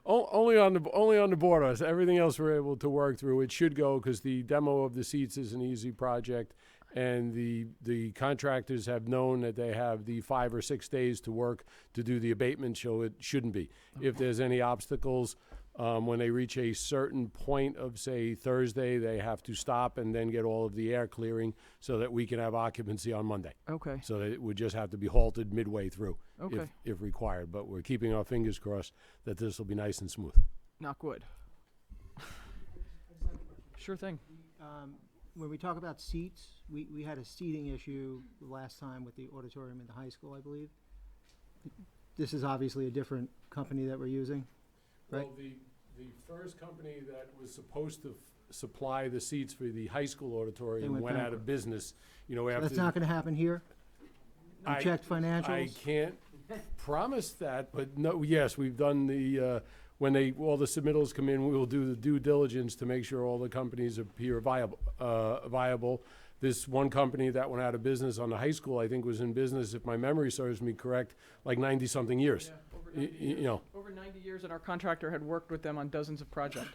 Only on the border. Everything else we're able to work through. It should go, because the demo of the seats is an easy project, and the contractors have known that they have the 5 or 6 days to work to do the abatement, so it shouldn't be. Okay. If there's any obstacles, when they reach a certain point of, say, Thursday, they have to stop and then get all of the air clearing so that we can have occupancy on Monday. Okay. So that it would just have to be halted midway through, okay, if required. But we're keeping our fingers crossed that this will be nice and smooth. Knock wood. Sure thing. When we talk about seats, we had a seating issue last time with the auditorium in the high school, I believe. This is obviously a different company that we're using, right? Well, the first company that was supposed to supply the seats for the high school auditorium went out of business. You know, after That's not going to happen here? You checked financials? I can't promise that, but no, yes, we've done the, when all the submittals come in, we will do the due diligence to make sure all the companies appear viable. This one company that went out of business on the high school, I think, was in business, if my memory serves me correct, like 90-something years. Yeah, over 90 years. You know. Over 90 years, and our contractor had worked with them on dozens of projects.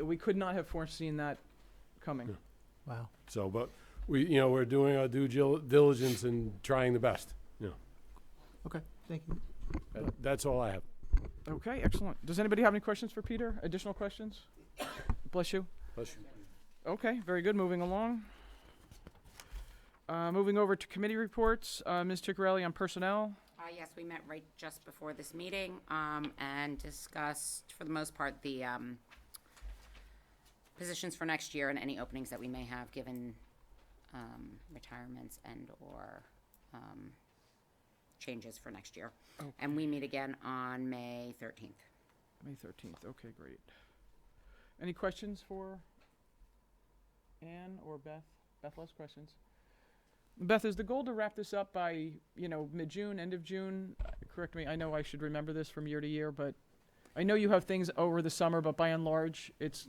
We could not have foreseen that coming. Yeah. Wow. So, but we're doing our due diligence and trying the best. Yeah. Okay, thank you. That's all I have. Okay, excellent. Does anybody have any questions for Peter? Additional questions? Bless you. Bless you. Okay, very good. Moving along. Moving over to committee reports. Ms. Ciccarelli on personnel. Yes, we met right just before this meeting and discussed, for the most part, the positions for next year and any openings that we may have given retirements and or changes for next year. Okay. And we meet again on May 13th. May 13th. Okay, great. Any questions for Ann or Beth? Beth, last questions. Beth, is the goal to wrap this up by, mid-June, end of June? Correct me, I know I should remember this from year to year, but I know you have things over the summer, but by and large, it's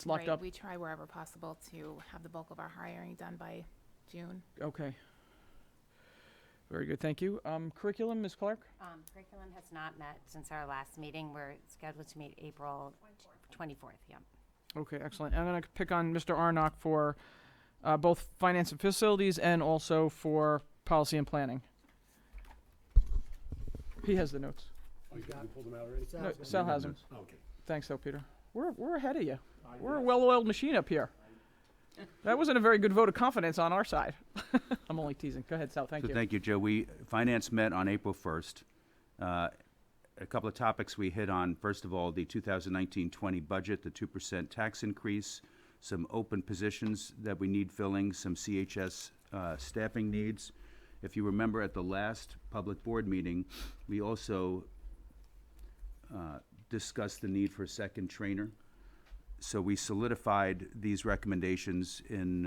locked up. We try wherever possible to have the bulk of our hiring done by June. Okay. Very good, thank you. Curriculum, Ms. Clark? Curriculum has not met since our last meeting. We're scheduled to meet April 24th, yeah. Okay, excellent. I'm going to pick on Mr. Arnott for both finance and facilities and also for policy and planning. He has the notes. Oh, you pulled them out already? No, Sal has them. Oh, okay. Thanks, though, Peter. We're ahead of you. We're a well-oiled machine up here. That wasn't a very good vote of confidence on our side. I'm only teasing. Go ahead, Sal. Thank So you. thank you, Joe. Finance met on April 1st. A couple of topics we hit on. First of all, the 2019-20 budget, the 2% tax increase, some open positions that we need filling, some CHS staffing needs. If you remember at the last public board meeting, we also discussed the need for a second trainer. So we solidified these recommendations in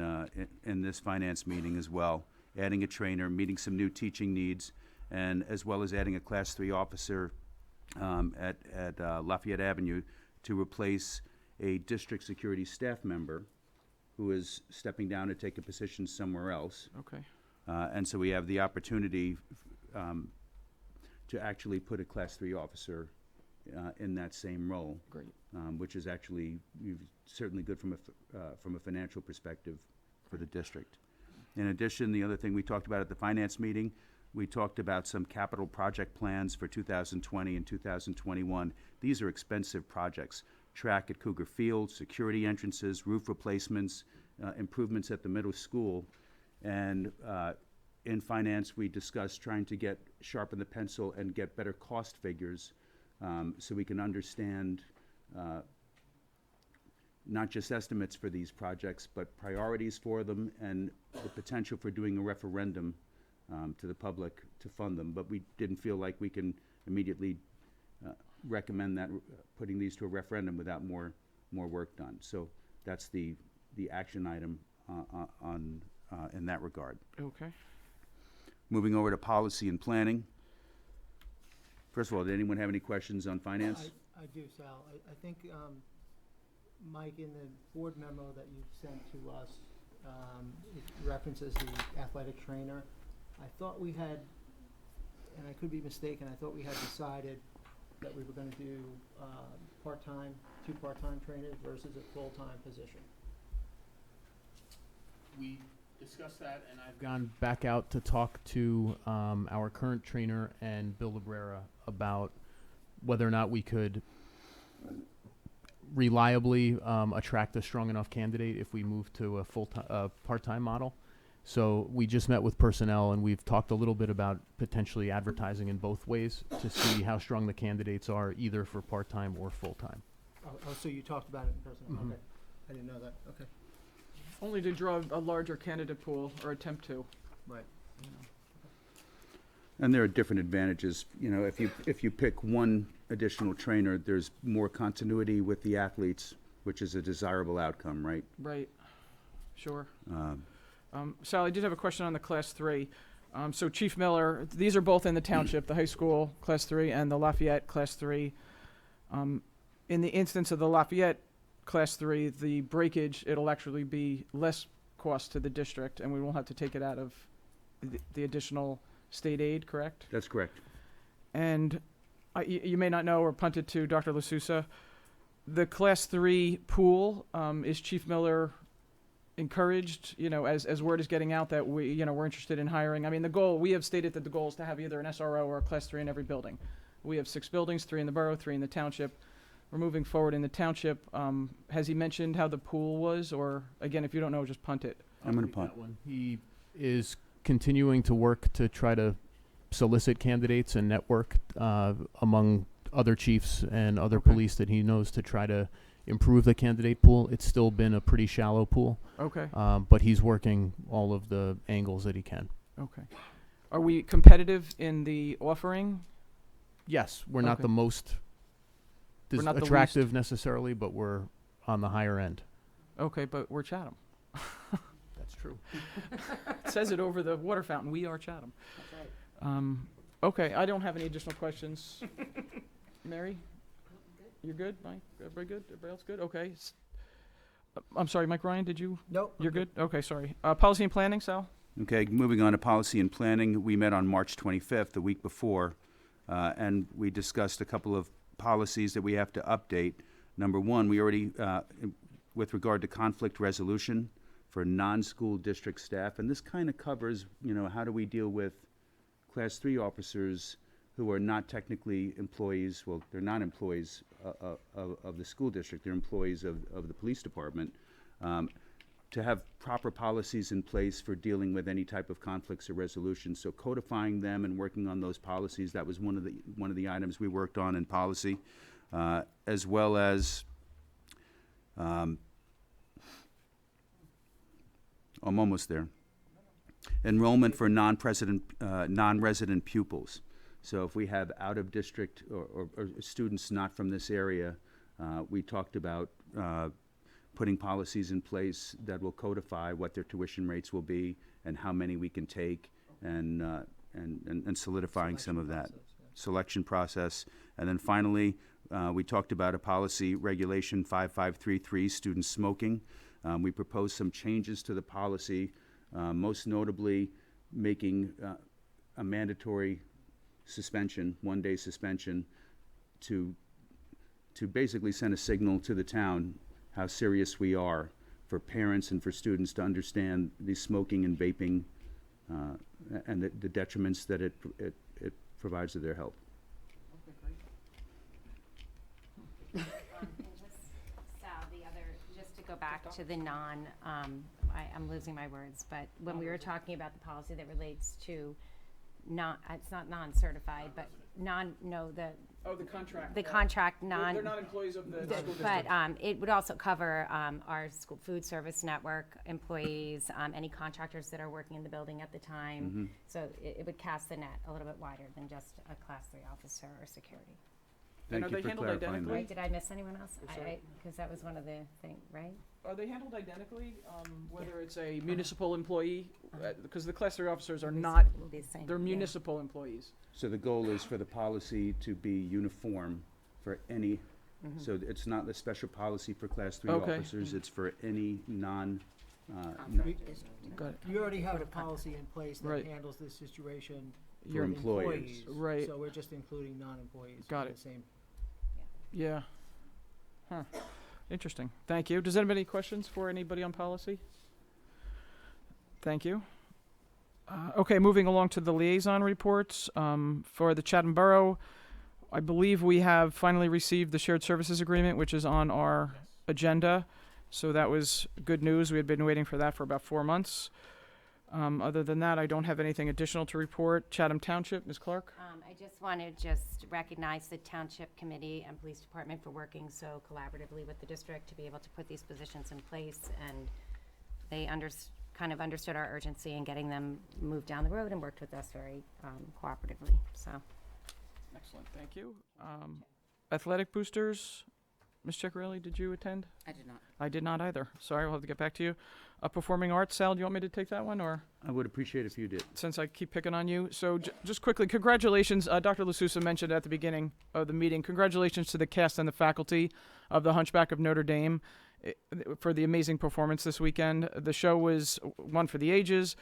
this finance meeting as well, adding a trainer, meeting some new teaching needs, and as well as adding a Class 3 officer at Lafayette Avenue to replace a district security staff member who is stepping down to take a position somewhere else. Okay. And so we have the opportunity to actually put a Class 3 officer in that same role. Great. Which is actually certainly good from a financial perspective for the district. In addition, the other thing we talked about at the finance meeting, we talked about some capital project plans for 2020 and 2021. These are expensive projects. Track at Cougar Field, security entrances, roof replacements, improvements at the middle school. And in finance, we discussed trying to sharpen the pencil and get better cost figures so we can understand not just estimates for these projects, but priorities for them and the potential for doing a referendum to the public to fund them. But we didn't feel like we can immediately recommend that putting these to a referendum without more work done. So that's the action item in that regard. Okay. Moving over to policy and planning. First of all, did anyone have any questions on finance? I do, Sal. I think, Mike, in the board memo that you sent to us, it references the athletic trainer. I thought we had, and I could be mistaken, I thought we had decided that we were going to do part-time, 2 part-time trainers versus a full-time position. We discussed that, and I've gone back out to talk to our current trainer and Bill Librera about whether or not we could reliably attract a strong enough candidate if we move to a part-time model. So we just met with personnel, and we've talked a little bit about potentially advertising in both ways to see how strong the candidates are, either for part-time or full-time. Oh, so you talked about it in personnel? Mhm. Okay. I didn't know that. Okay. Only to draw a larger candidate pool, or attempt to. Right. And there are different advantages. You know, if you pick one additional trainer, there's more continuity with the athletes, which is a desirable outcome, right? Right. Sure. Sal, I did have a question on the Class 3. So Chief Miller, these are both in the township, the high school Class 3 and the Lafayette Class 3. In the instance of the Lafayette Class 3, the breakage, it'll actually be less cost to the district, and we won't have to take it out of the additional state aid, correct? That's correct. And you may not know or punt it to Dr. LaSousa. The Class 3 pool, is Chief Miller encouraged, as word is getting out that we're interested in hiring? I mean, we have stated that the goal is to have either an SRO or a Class 3 in every building. We have 6 buildings, 3 in the borough, 3 in the township. We're moving forward in the township. Has he mentioned how the pool was? Or, again, if you don't know, just punt it. I'm going to punt. He is continuing to work to try to solicit candidates and network among other chiefs and other police that he knows to try to improve the candidate pool. It's still been a pretty shallow pool. Okay. But he's working all of the angles that he can. Okay. Are we competitive in the offering? Yes, we're not Okay. the most We're not the attractive necessarily, but we're on the higher end. Okay, but we're Chatham. That's true. It says it over the water fountain. We are Chatham. That's right. Okay, I don't have any additional questions. Mary? You're good? Mike? Everybody good? Everybody else good? Okay. I'm sorry, Mike Ryan, did you? Nope. You're good? Okay, sorry. Policy and planning, Sal? Okay, moving on to policy and planning. We met on March 25th, the week before, and we discussed a couple of policies that we have to update. Number one, we already, with regard to conflict resolution for non-school district staff, and this kind of covers, how do we deal with Class 3 officers who are not technically employees, well, they're not employees of the school district, they're employees of the police department. to have proper policies in place for dealing with any type of conflicts or resolution. So codifying them and working on those policies, that was one of the items we worked on in policy, as well as I'm almost there. Enrollment for non-resident pupils. So if we have out-of-district or students not from this area, we talked about putting policies in place that will codify what their tuition rates will be and how many we can take, and solidifying some of that selection process. And then finally, we talked about a policy, Regulation 5533, student smoking. We proposed some changes to the policy, most notably making a mandatory suspension, 1-day suspension, to basically send a signal to the town how serious we are, for parents and for students to understand the smoking and vaping and the detriments that it provides to their health. And just, Sal, just to go back to the I'm losing my words, but when we were talking about the policy that relates to it's not non-certified, but The contract. the contract They're not employees of the school district. But it would also cover our school food service network employees, any contractors that are working in the building at the time. So it would cast the net a little bit wider than just a Class 3 officer or security. And Thank are you they for handled clarifying identically? Right, did I miss anyone else? Because that was one of the things, right? Are they handled identically, whether it's a municipal employee? Because the Class 3 officers are not, Will be the same, they're yeah. municipal employees. So the goal is for the policy to be uniform for any, so it's not the special policy for Class 3 Okay. officers, it's for any Got it. You already have a policy in place that Right. handles this situation For for employees. Right. So we're just including non-employees. Got in it. the same. Yeah. Huh. Interesting. Thank you. Does anybody have any questions for anybody on policy? Thank you. Okay, moving along to the liaison reports. For the Chatham Borough, I believe we have finally received the shared services agreement, which is on our agenda. So that was good news. We had been waiting for that for about 4 months. Other than that, I don't have anything additional to report. Chatham Township, Ms. Clark? I just want to just recognize the Township Committee and Police Department for working so collaboratively with the district to be able to put these positions in place, and they kind of understood our urgency in getting them moved down the road and worked with us very cooperatively, so. Excellent, thank you. Athletic boosters, Ms. Ciccarelli, did you attend? I did not. I did not either. Sorry, we'll have to get back to you. Performing arts, Sal, do you want me to take that one, or? I would appreciate if you did. Since I keep picking on you. So just quickly, congratulations. Dr. LaSousa mentioned at the beginning of the meeting, congratulations to the cast and the faculty of The Hunchback of Notre Dame for the amazing performance this weekend. The show was one for the ages.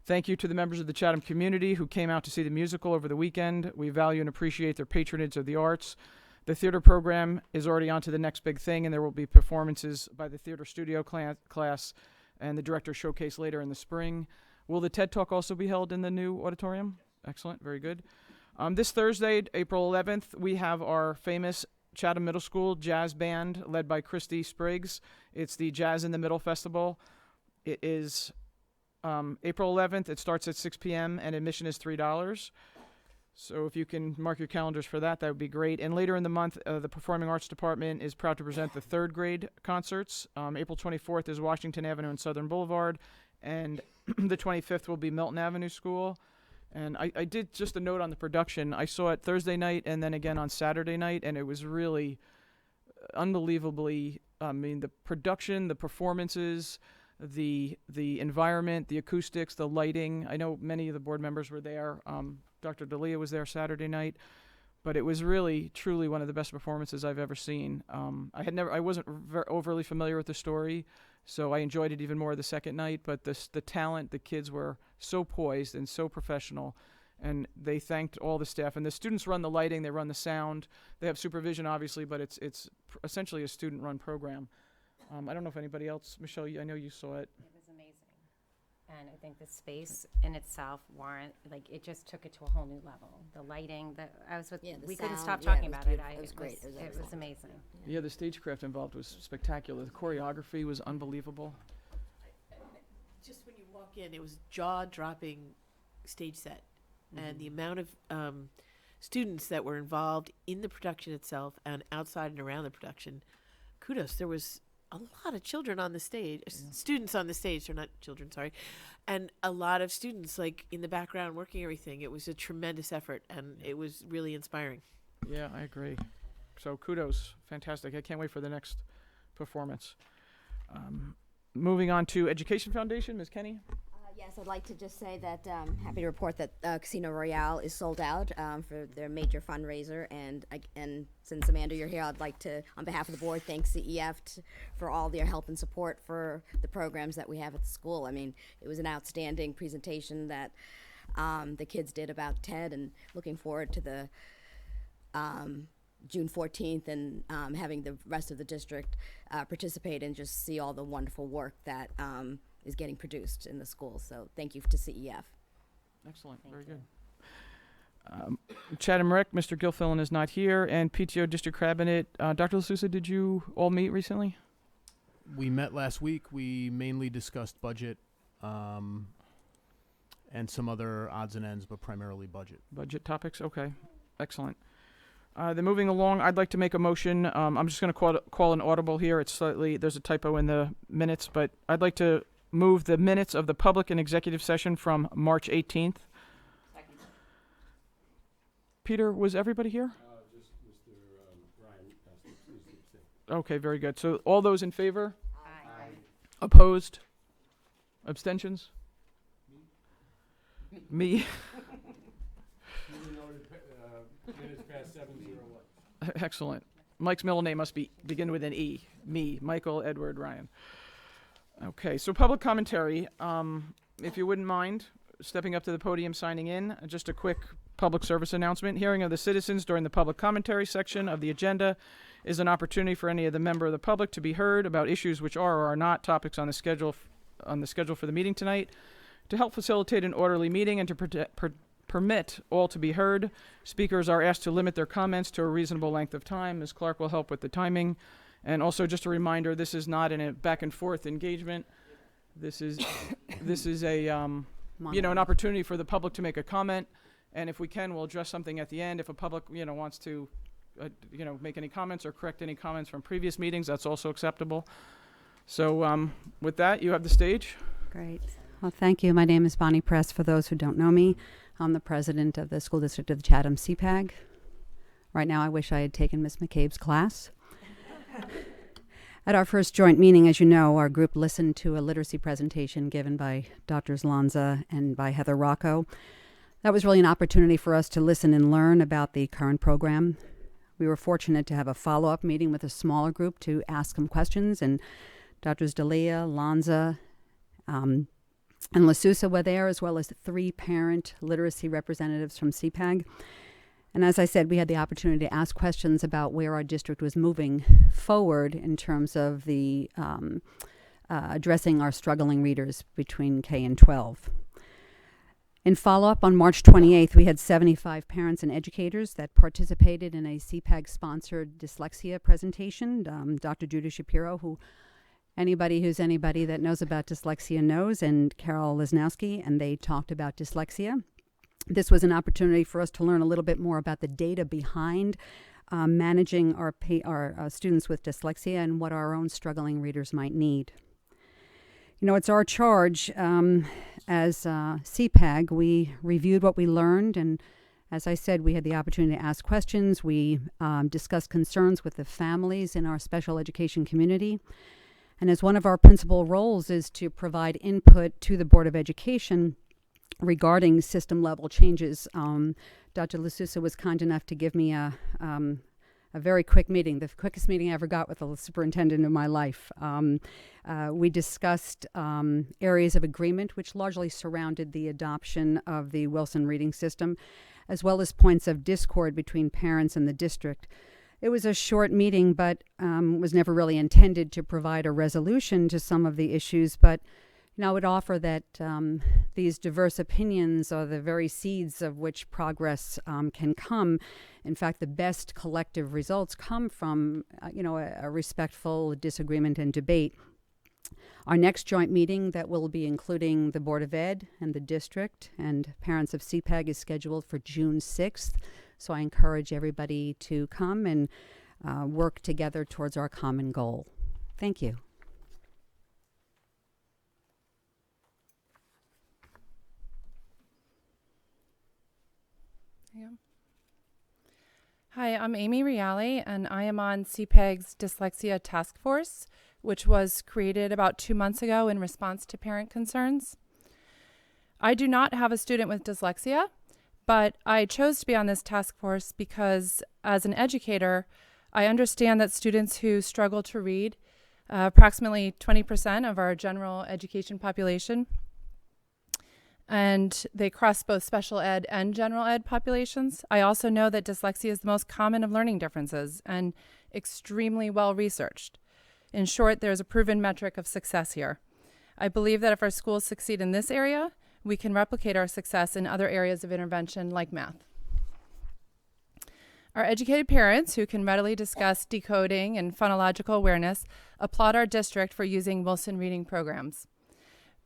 Thank you to the members of the Chatham community who came out to see the musical over the weekend. We value and appreciate their patronage of the arts. The theater program is already on to the next big thing, and there will be performances by the theater studio class and the director showcase later in the spring. Will the TED Talk also be held in the new auditorium? Excellent, very good. This Thursday, April 11th, we have our famous Chatham Middle School Jazz Band led by Christy Spriggs. It's the Jazz in the Middle Festival. It is April 11th. It starts at 6 p.m. and admission is $3. So if you can mark your calendars for that, that would be great. And later in the month, the Performing Arts Department is proud to present the third grade concerts. April 24th is Washington Avenue and Southern Boulevard, and the 25th will be Milton Avenue School. And I did just a note on the production. I saw it Thursday night and then again on Saturday night, and it was really unbelievably, the production, the performances, the environment, the acoustics, the lighting. I know many of the board members were there. Dr. D'Elia was there Saturday night, but it was really, truly one of the best performances I've ever seen. I wasn't overly familiar with the story, so I enjoyed it even more the second night. But the talent, the kids were so poised and so professional, and they thanked all the staff. And the students run the lighting, they run the sound, they have supervision, obviously, but it's essentially a student-run program. I don't know if anybody else, Michelle, I know you saw it. It was amazing. And I think the space in itself it just took it to a whole new level. The lighting, we couldn't stop talking about it. It was great. It was amazing. Yeah, the stagecraft involved was spectacular. The choreography was unbelievable. walk in, it was jaw-dropping stage set. And the amount of students that were involved in the production itself and outside and around the production, kudos. There was a lot of children on the stage, students on the stage, they're not children, sorry, and a lot of students like in the background working everything. It was a tremendous effort, and it was really inspiring. Yeah, I agree. So kudos, fantastic. I can't wait for the next performance. Moving on to Education Foundation, Ms. Kenny. Yes, I'd like to just say that happy to report that Casino Royale is sold out for their major fundraiser, and since Amanda, you're here, I'd like to, on behalf of the board, thank CEF for all their help and support for the programs that we have at the school. I mean, it was an outstanding presentation that the kids did about TED, and looking forward to the June 14th and having the rest of the district participate and just see all the wonderful work that is getting produced in the school. So thank you to CEF. Excellent, very good. Chatham Rec, Mr. Gilfillan is not here, and PTO District Cabinet. Dr. LaSousa, did you all meet recently? We met last week. We mainly discussed budget and some other odds and ends, but primarily budget. Budget topics, okay, excellent. Then moving along, I'd like to make a motion. I'm just going to call an audible here. It's slightly, there's a typo in the minutes, but I'd like to move the minutes of the public and executive session from March 18th. Second. Peter, was everybody here? Just Mr. Ryan has to abstain. Okay, very good. So all those in favor? Aye. Opposed? Abstentions? Me. Even though minutes past 7:01. Excellent. Mike's middle name must begin with an E. Me, Michael Edward Ryan. Okay, so public commentary. If you wouldn't mind stepping up to the podium, signing in. Just a quick public service announcement. Hearing of the citizens during the public commentary section of the agenda is an opportunity for any of the member of the public to be heard about issues which are or are not topics on the schedule for the meeting tonight. To help facilitate an orderly meeting and to permit all to be heard, speakers are asked to limit their comments to a reasonable length of time. Ms. Clark will help with the timing. And also just a reminder, this is not a back and forth engagement. This is a an opportunity for the public to make a comment. And if we can, we'll address something at the end. If a public wants to make any comments or correct any comments from previous meetings, that's also acceptable. So with that, you have the stage. Great. Well, thank you. My name is Bonnie Press. For those who don't know me, I'm the president of the school district of the Chatham CPAG. Right now, I wish I had taken Ms. McCabe's class. At our first joint meeting, as you know, our group listened to a literacy presentation given by Drs. Lanza and by Heather Rocco. That was really an opportunity for us to listen and learn about the current program. We were fortunate to have a follow-up meeting with a smaller group to ask them questions, and Drs. D'Elia, Lanza, and LaSousa were there, as well as 3 parent literacy representatives from CPAG. And as I said, we had the opportunity to ask questions about where our district was moving forward in terms of the addressing our struggling readers between K and 12. In follow-up, on March 28th, we had 75 parents and educators that participated in a CPAG-sponsored dyslexia presentation. Dr. Judah Shapiro, who anybody that knows about dyslexia knows, and Carol Lesnowski, and they talked about dyslexia. This was an opportunity for us to learn a little bit more about the data behind managing our students with dyslexia and what our own struggling readers might need. It's our charge as CPAG. We reviewed what we learned, and as I said, we had the opportunity to ask questions. We discussed concerns with the families in our special education community. And as one of our principal roles is to provide input to the Board of Education regarding system-level changes, Dr. LaSousa was kind enough to give me a very quick meeting, the quickest meeting I ever got with the superintendent in my life. We discussed areas of agreement, which largely surrounded the adoption of the Wilson reading system, as well as points of discord between parents and the district. It was a short meeting, but was never really intended to provide a resolution to some of the issues, but I would offer that these diverse opinions are the very seeds of which progress can come. In fact, the best collective results come from, a respectful disagreement and debate. Our next joint meeting that will be including the Board of Ed and the district and parents of CPEG is scheduled for June 6th. So I encourage everybody to come and work together towards our common goal. Thank you. Hi, I'm Amy Reale, and I am on CPEG's Dyslexia Taskforce, which was created about 2 months ago in response to parent concerns. I do not have a student with dyslexia, but I chose to be on this task force because as an educator, I understand that students who struggle to read, approximately 20% of our general education population, and they cross both special ed and general ed populations. I also know that dyslexia is the most common of learning differences and extremely well researched. In short, there's a proven metric of success here. I believe that if our schools succeed in this area, we can replicate our success in other areas of intervention like math. Our educated parents who can readily discuss decoding and phonological awareness applaud our district for using Wilson reading programs.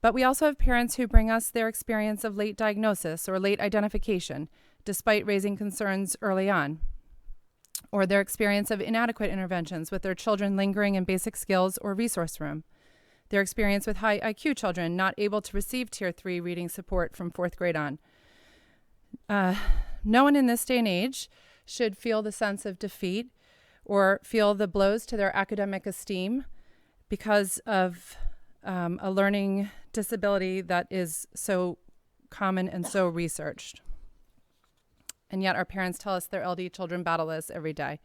But we also have parents who bring us their experience of late diagnosis or late identification, despite raising concerns early on, or their experience of inadequate interventions with their children lingering in basic skills or resource room, their experience with high IQ children not able to receive Tier 3 reading support from 4th grade on. No one in this day and age should feel the sense of defeat or feel the blows to their academic esteem because of a learning disability that is so common and so researched. And yet our parents tell us their LD children battle this every day.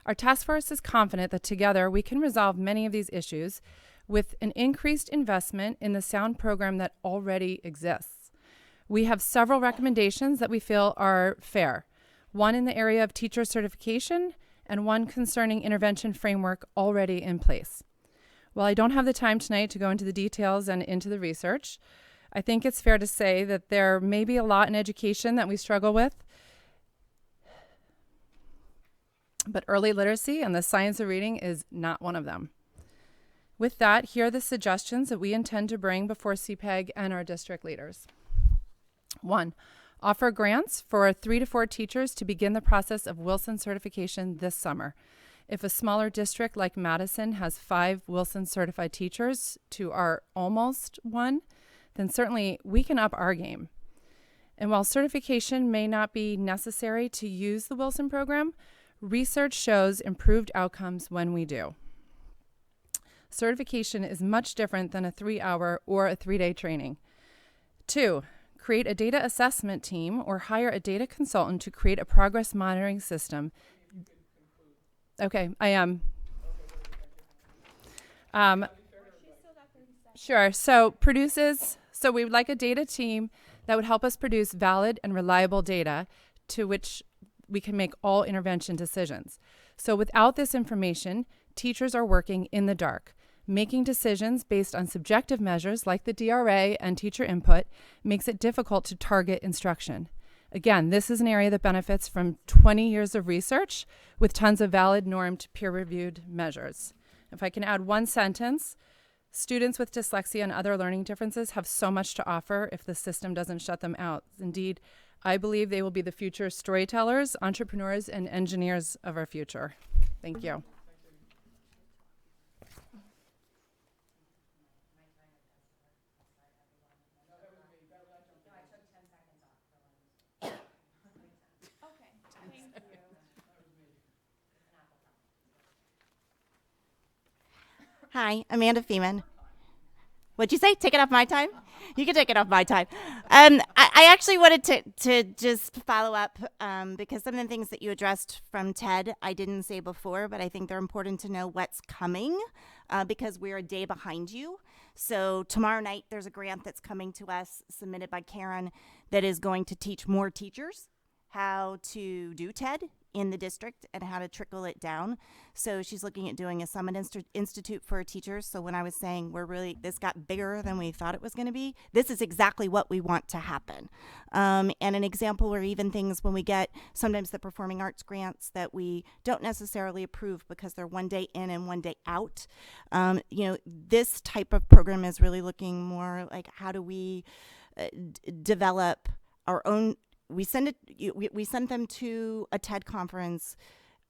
Our task force is confident that together we can resolve many of these issues with an increased investment in the sound program that already exists. We have several recommendations that we feel are fair. One in the area of teacher certification and one concerning intervention framework already in place. While I don't have the time tonight to go into the details and into the research, I think it's fair to say that there may be a lot in education that we struggle with, but early literacy and the science of reading is not one of them. With that, here are the suggestions that we intend to bring before CPEG and our district leaders. 1, offer grants for 3 to 4 teachers to begin the process of Wilson certification this summer. If a smaller district like Madison has 5 Wilson certified teachers to our almost 1, then certainly we can up our game. And while certification may not be necessary to use the Wilson program, research shows improved outcomes when we do. Certification is much different than a 3-hour or a 3-day training. 2, create a data assessment team or hire a data consultant to create a progress monitoring system. Okay, I am. Sure. So we would like a data team that would help us produce valid and reliable data to which we can make all intervention decisions. So without this information, teachers are working in the dark. Making decisions based on subjective measures like the DRA and teacher input makes it difficult to target instruction. Again, this is an area that benefits from 20 years of research with tons of valid, normed, peer-reviewed measures. If I can add one sentence, students with dyslexia and other learning differences have so much to offer if the system doesn't shut them out. Indeed, I believe they will be the future storytellers, entrepreneurs, and engineers of our future. Thank you. Hi, Amanda Feeman. What'd you say? Take it off my time? You can take it off my time. I actually wanted to just follow up because some of the things that you addressed from Ted I didn't say before, but I think they're important to know what's coming because we're a day behind you. So tomorrow night there's a grant that's coming to us submitted by Karen that is going to teach more teachers how to do TED in the district and how to trickle it down. So she's looking at doing a summit institute for teachers. So when I was saying this got bigger than we thought it was going to be, this is exactly what we want to happen. And an example where even things when we get sometimes the performing arts grants that we don't necessarily approve because they're one day in and one day out. This type of program is really looking more like how do we develop our own. We sent them to a TED conference,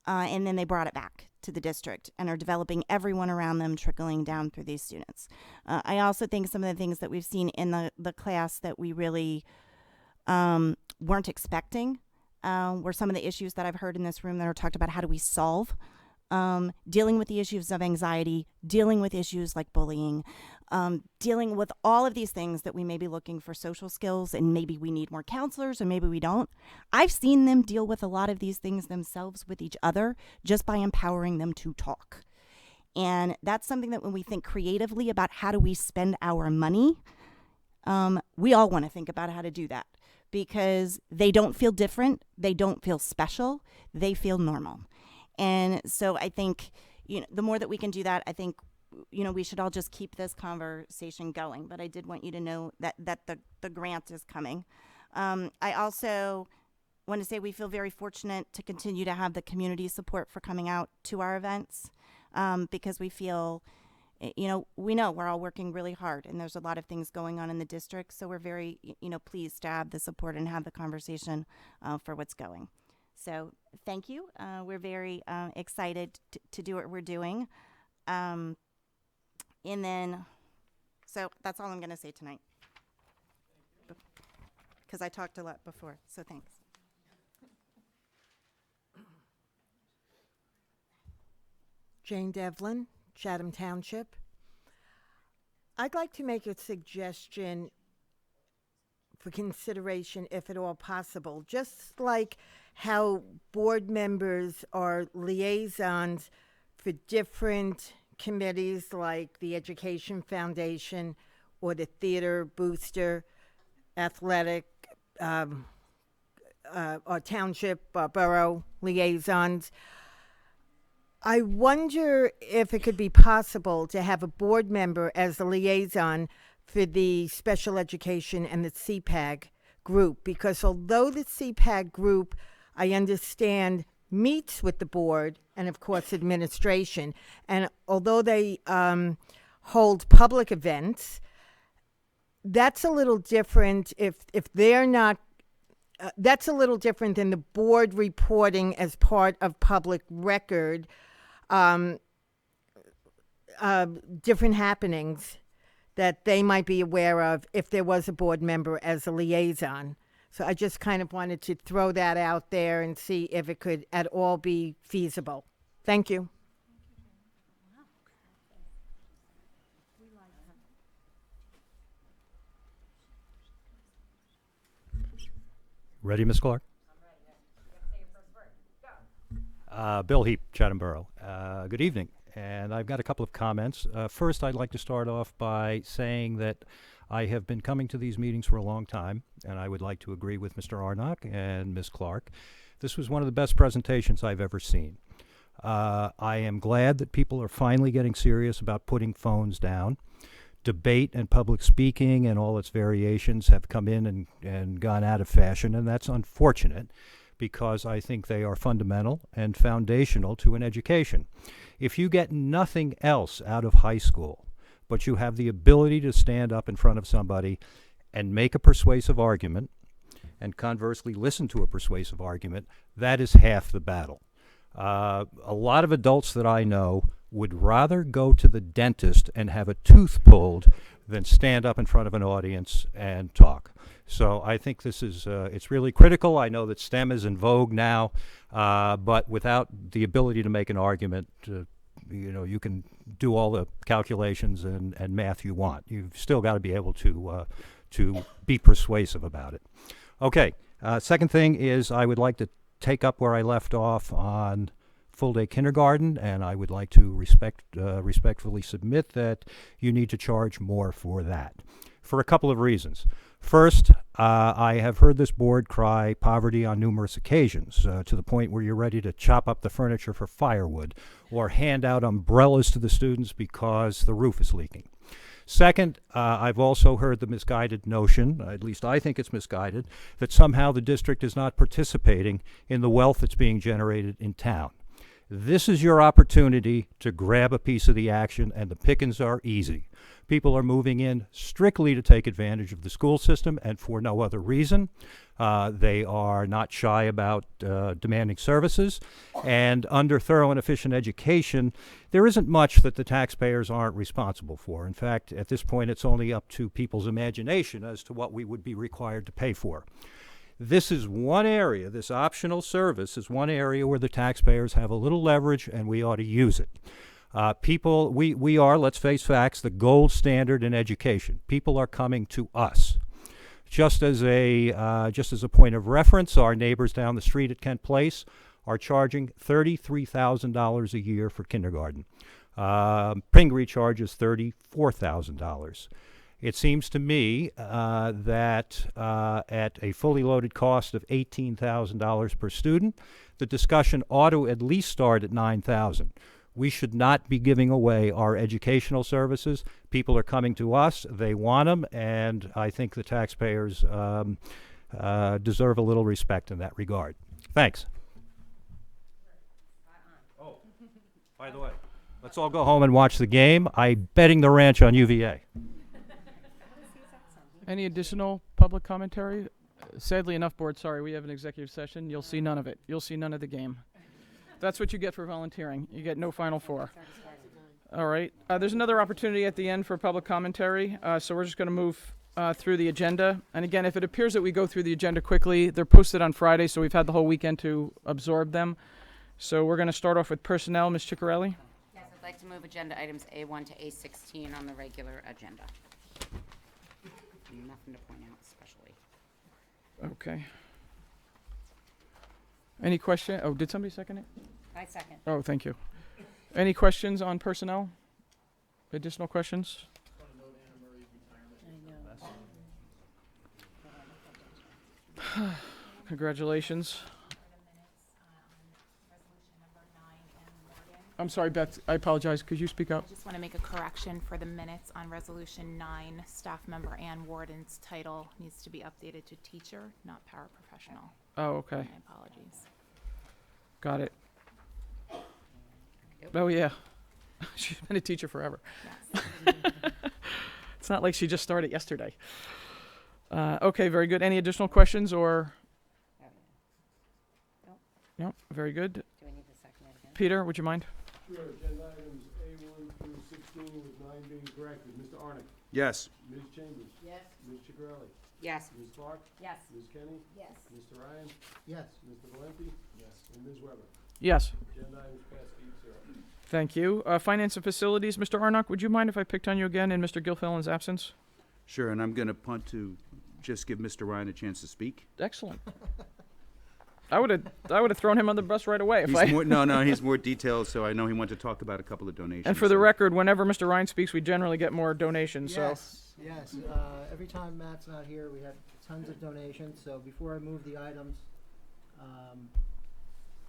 and then they brought it back to the district and are developing everyone around them, trickling down through these students. I also think some of the things that we've seen in the class that we really weren't expecting were some of the issues that I've heard in this room that are talked about. How do we solve dealing with the issues of anxiety, dealing with issues like bullying, dealing with all of these things that we may be looking for social skills, and maybe we need more counselors or maybe we don't. I've seen them deal with a lot of these things themselves with each other just by empowering them to talk. And that's something that when we think creatively about how do we spend our money, we all want to think about how to do that because they don't feel different. They don't feel special. They feel normal. And so I think, the more that we can do that, I think, we should all just keep this conversation going. But I did want you to know that the grant is coming. I also want to say we feel very fortunate to continue to have the community support for coming out to our events because we feel, we know we're all working really hard and there's a lot of things going on in the district. So we're very, pleased to have the support and have the conversation for what's going. So thank you. We're very excited to do what we're doing. And then, so that's all I'm going to say tonight. Because I talked a lot before, so thanks. Jane Devlin, Chatham Township. I'd like to make a suggestion for consideration, if at all possible, just like how board members are liaisons for different committees like the Education Foundation or the Theater Booster, Athletic, or Township, Borough liaisons. I wonder if it could be possible to have a board member as a liaison for the special education and the CPAG group, because although the CPAG group, I understand, meets with the board and, of course, administration, and although they hold public events, that's a little different if they're not, that's a little different than the board reporting as part of public record, different happenings that they might be aware of if there was a board member as a liaison. So I just kind of wanted to throw that out there and see if it could at all be feasible. Thank you. Ready, Ms. Clark? Bill Heap, Chatham Borough. Good evening, and I've got a couple of comments. First, I'd like to start off by saying that I have been coming to these meetings for a long time, and I would like to agree with Mr. Arnott and Ms. Clark. This was one of the best presentations I've ever seen. I am glad that people are finally getting serious about putting phones down. Debate and public speaking and all its variations have come in and gone out of fashion, and that's unfortunate because I think they are fundamental and foundational to an education. If you get nothing else out of high school, but you have the ability to stand up in front of somebody and make a persuasive argument, and conversely listen to a persuasive argument, that is half the battle. A lot of adults that I know would rather go to the dentist and have a tooth pulled than stand up in front of an audience and talk. So I think this is, it's really critical. I know that STEM is in vogue now, but without the ability to make an argument, you can do all the calculations and math you want. You've still got to be able to be persuasive about it. Okay, second thing is I would like to take up where I left off on full-day kindergarten, and I would like to respectfully submit that you need to charge more for that. for a couple of reasons. First, I have heard this board cry poverty on numerous occasions, to the point where you're ready to chop up the furniture for firewood or hand out umbrellas to the students because the roof is leaking. Second, I've also heard the misguided notion, at least I think it's misguided, that somehow the district is not participating in the wealth that's being generated in town. This is your opportunity to grab a piece of the action, and the pickings are easy. People are moving in strictly to take advantage of the school system and for no other reason. They are not shy about demanding services, and under thorough and efficient education, there isn't much that the taxpayers aren't responsible for. In fact, at this point, it's only up to people's imagination as to what we would be required to pay for. This is one area, this optional service is one area where the taxpayers have a little leverage, and we ought to use it. We are, let's face facts, the gold standard in education. People are coming to us. Just as a point of reference, our neighbors down the street at Kent Place are charging $33,000 a year for kindergarten. Pingree charges $34,000. It seems to me that at a fully loaded cost of $18,000 per student, the discussion ought to at least start at $9,000. We should not be giving away our educational services. People are coming to us, they want them, and I think the taxpayers deserve a little respect in that regard. Thanks. Oh, by the way, let's all go home and watch the game. I'm betting the ranch on UVA. Any additional public commentary? Sadly enough, board, sorry, we have an executive session. You'll see none of it. You'll see none of the game. That's what you get for volunteering. You get no Final Four. All right. There's another opportunity at the end for public commentary, so we're just going to move through the agenda. And again, if it appears that we go through the agenda quickly, they're posted on Friday, so we've had the whole weekend to absorb them. So we're going to start off with personnel. Ms. Ciccarelli? Yes, I'd like to move agenda items A1 to A16 on the regular agenda. Nothing to point out especially. Okay. Any question? Oh, did somebody second it? I second. Oh, thank you. Any questions on personnel? Additional questions? Congratulations. I'm sorry, Beth, I apologize. Could you speak up? I just want to make a correction for the minutes on Resolution 9. Staff member Ann Warden's title needs to be updated to teacher, not paraprofessional. Oh, okay. My apologies. Got it. Oh, yeah. She's been a teacher forever. Yes. It's not like she just started yesterday. Okay, very good. Any additional questions or? Nope. No, very good. Do we need to second it again? Peter, would you mind? Sure, agenda items A1 through 16 with 9 being corrected. Mr. Arnick? Yes. Ms. Chambers? Yes. Ms. Ciccarelli? Yes. Ms. Clark? Yes. Ms. Kenny? Yes. Mr. Ryan? Yes. Mr. Valenti? Yes. And Ms. Weber? Yes. Agenda items passed 8-0. Thank you. Finance and Facilities, Mr. Arnock, would you mind if I picked on you again in Mr. Gilfillan's absence? Sure, and I'm going to punt to just give Mr. Ryan a chance to speak. Excellent. I would have thrown him on the bus right away if He's I. he's more detailed, so I know he wanted to talk about a couple of donations. And for the so- record, whenever Mr. Ryan speaks, we generally get more donations. Yes, yes. Every time Matt's not here, we have tons of donations. So before I move the items,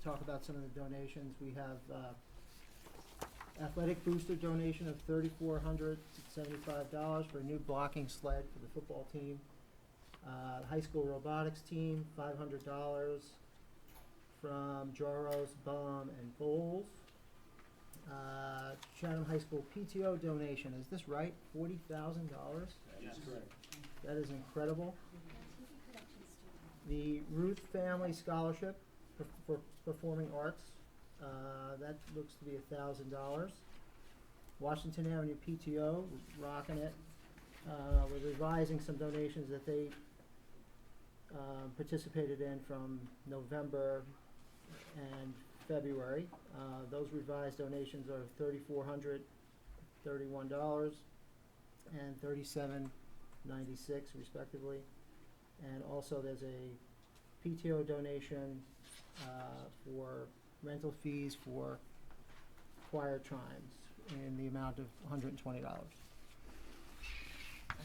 talk about some of the donations. We have athletic booster donation of $3,475 for a new blocking sled for the football team. High school robotics team, $500 from Jaros, Baum, and Bowles. Chatham High School PTO donation, is this right? $40,000? Yes, correct. That is incredible. The Ruth Family Scholarship for Performing Arts, that looks to be $1,000. Washington Avenue PTO, rocking it. We're revising some donations that they participated in from November and February. Those revised donations are $3,431 and $37.96 respectively. And also there's a PTO donation for rental fees for choir chimes in the amount of $120.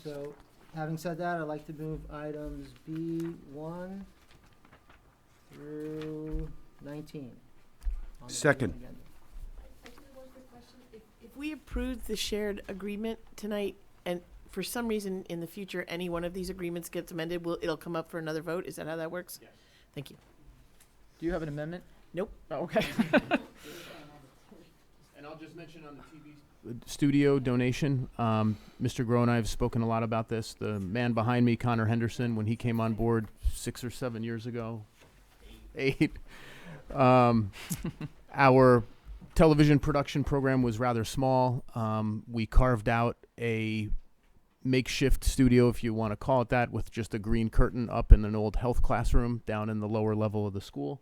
So Having said that, I'd like to move items B1 through 19. on the Second. agenda. If we approve the shared agreement tonight, and for some reason in the future any one of these agreements gets amended, it'll come up for another vote? Is that how that works? Yes. Thank you. Do you have an amendment? Nope. Oh, okay. And I'll just mention on the TV. Studio donation. Mr. Groh and I have spoken a lot about this. The man behind me, Connor Henderson, when he came on board 6 or 7 years ago, 8, our television production program was rather small. We carved out a makeshift studio, if you want to call it that, with just a green curtain up in an old health classroom down in the lower level of the school.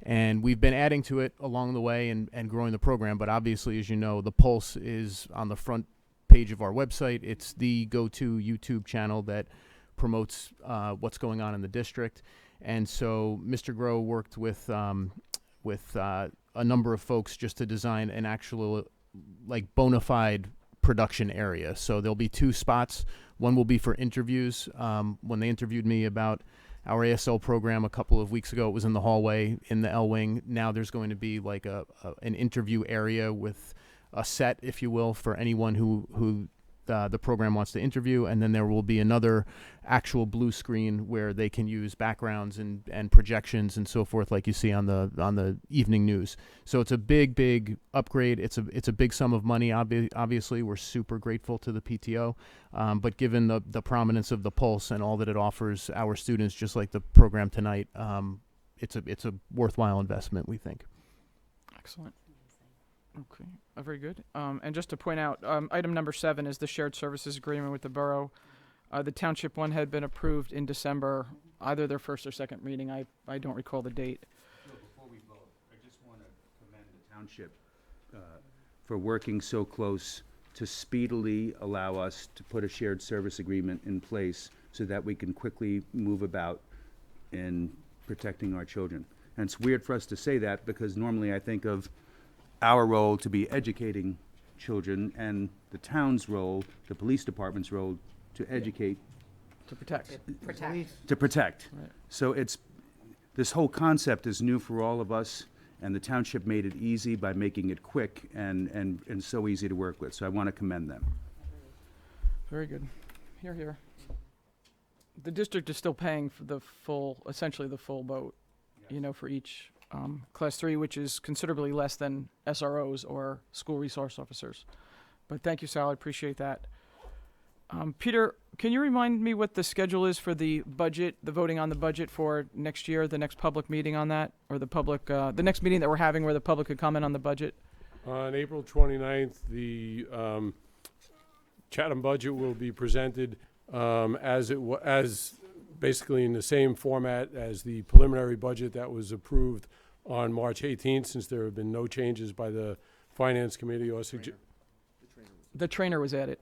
And we've been adding to it along the way and growing the program. But obviously, as you know, the Pulse is on the front page of our website. It's the go-to YouTube channel that promotes what's going on in the district. And so Mr. Groh worked with a number of folks just to design an actual, like, bona fide production area. So there'll be 2 spots. One will be for interviews. When they interviewed me about our ASL program a couple of weeks ago, it was in the hallway in the L wing. Now there's going to be like an interview area with a set, if you will, for anyone who the program wants to interview, and then there will be another actual blue screen where they can use backgrounds and projections and so forth, like you see on the evening news. So it's a big upgrade. It's a big sum of money. Obviously, we're super grateful to the PTO, but given the prominence of the Pulse and all that it offers our students, just like the program tonight, it's a worthwhile investment, we think. Excellent. Okay, very good. And just to point out, item number 7 is the shared services agreement with the borough. The township one had been approved in December, either their first or second reading. I don't recall the date. So before we vote, I just want to commend the township for working so close to speedily allow us to put a shared service agreement in place so that we can quickly move about in protecting our children. And it's weird for us to say that because normally I think of our role to be educating children and the town's role, the police department's role, to educate. To protect. To protect. Right. So this whole concept is new for all of us, and the township made it easy by making it quick and so easy to work with. So I want to commend them. Very good. Here. The district is still paying for essentially the full boat, for each Class 3, which is considerably less than SROs or school resource officers. But thank you, Sal. I appreciate that. Peter, can you remind me what the schedule is for the budget, the voting on the budget for next year, the next public meeting on that, or the next meeting that we're having where the public could comment on the budget? On April 29th, the Chatham budget will be presented as basically in the same format as the preliminary budget that was approved on March 18th, since there have been no changes by the Finance Committee or The trainer was added.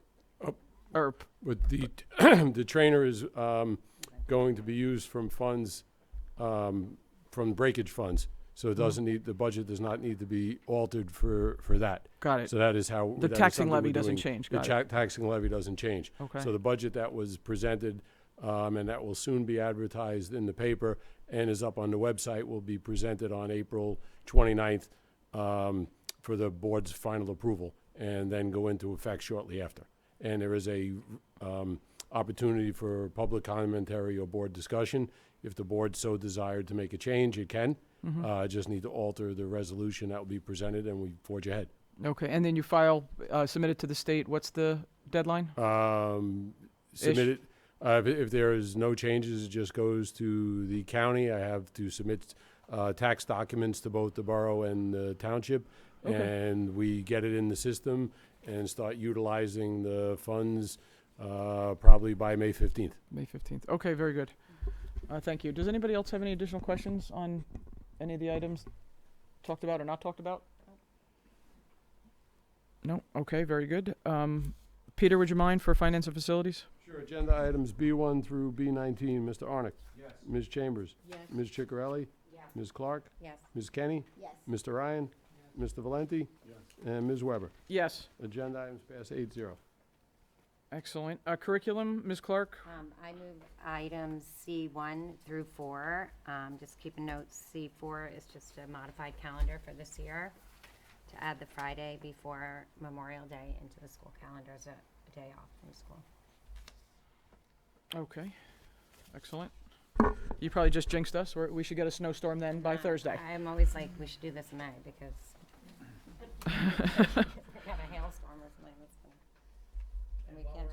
But the trainer is going to be used from funds, from breakage funds. So it doesn't need, the budget does not need to be altered for that. Got it. So that is how. The that is taxing something levy we're doesn't doing. change. The Got it. taxing levy doesn't change. Okay. So the budget that was presented, and that will soon be advertised in the paper and is up on the website, will be presented on April 29th for the board's final approval, and then go into effect shortly after. And there is a opportunity for public commentary or board discussion. If the board so desired to make a change, it can. Just need to alter the resolution that will be presented, and we forge ahead. Okay, and then you submit it to the state. What's the deadline? Submit it. If there is no changes, it just goes to the county. I have to submit tax documents to both the borough and the township, and we get it in the system and start utilizing the funds probably by May 15th. May 15th. Okay, very good. Thank you. Does anybody else have any additional questions on any of the items talked about or not talked about? No? Okay, very good. Peter, would you mind for Finance and Facilities? Sure. Agenda items B1 through B19. Mr. Arnick? Yes. Ms. Chambers? Yes. Ms. Ciccarelli? Yes. Ms. Clark? Yes. Ms. Kenny? Yes. Mr. Ryan? Mr. Valenti? Yes. And Ms. Weber? Yes. Agenda items pass 8-0. Excellent. Curriculum, Ms. Clark? I move items C1 through 4. Just keep a note, C4 is just a modified calendar for this year to add the Friday before Memorial Day into the school calendar as a day off from school. Okay. Excellent. You probably just jinxed us. We should get a snowstorm then by Thursday. I'm always like, we should do this in May because we have a hailstorm or something. And we can't.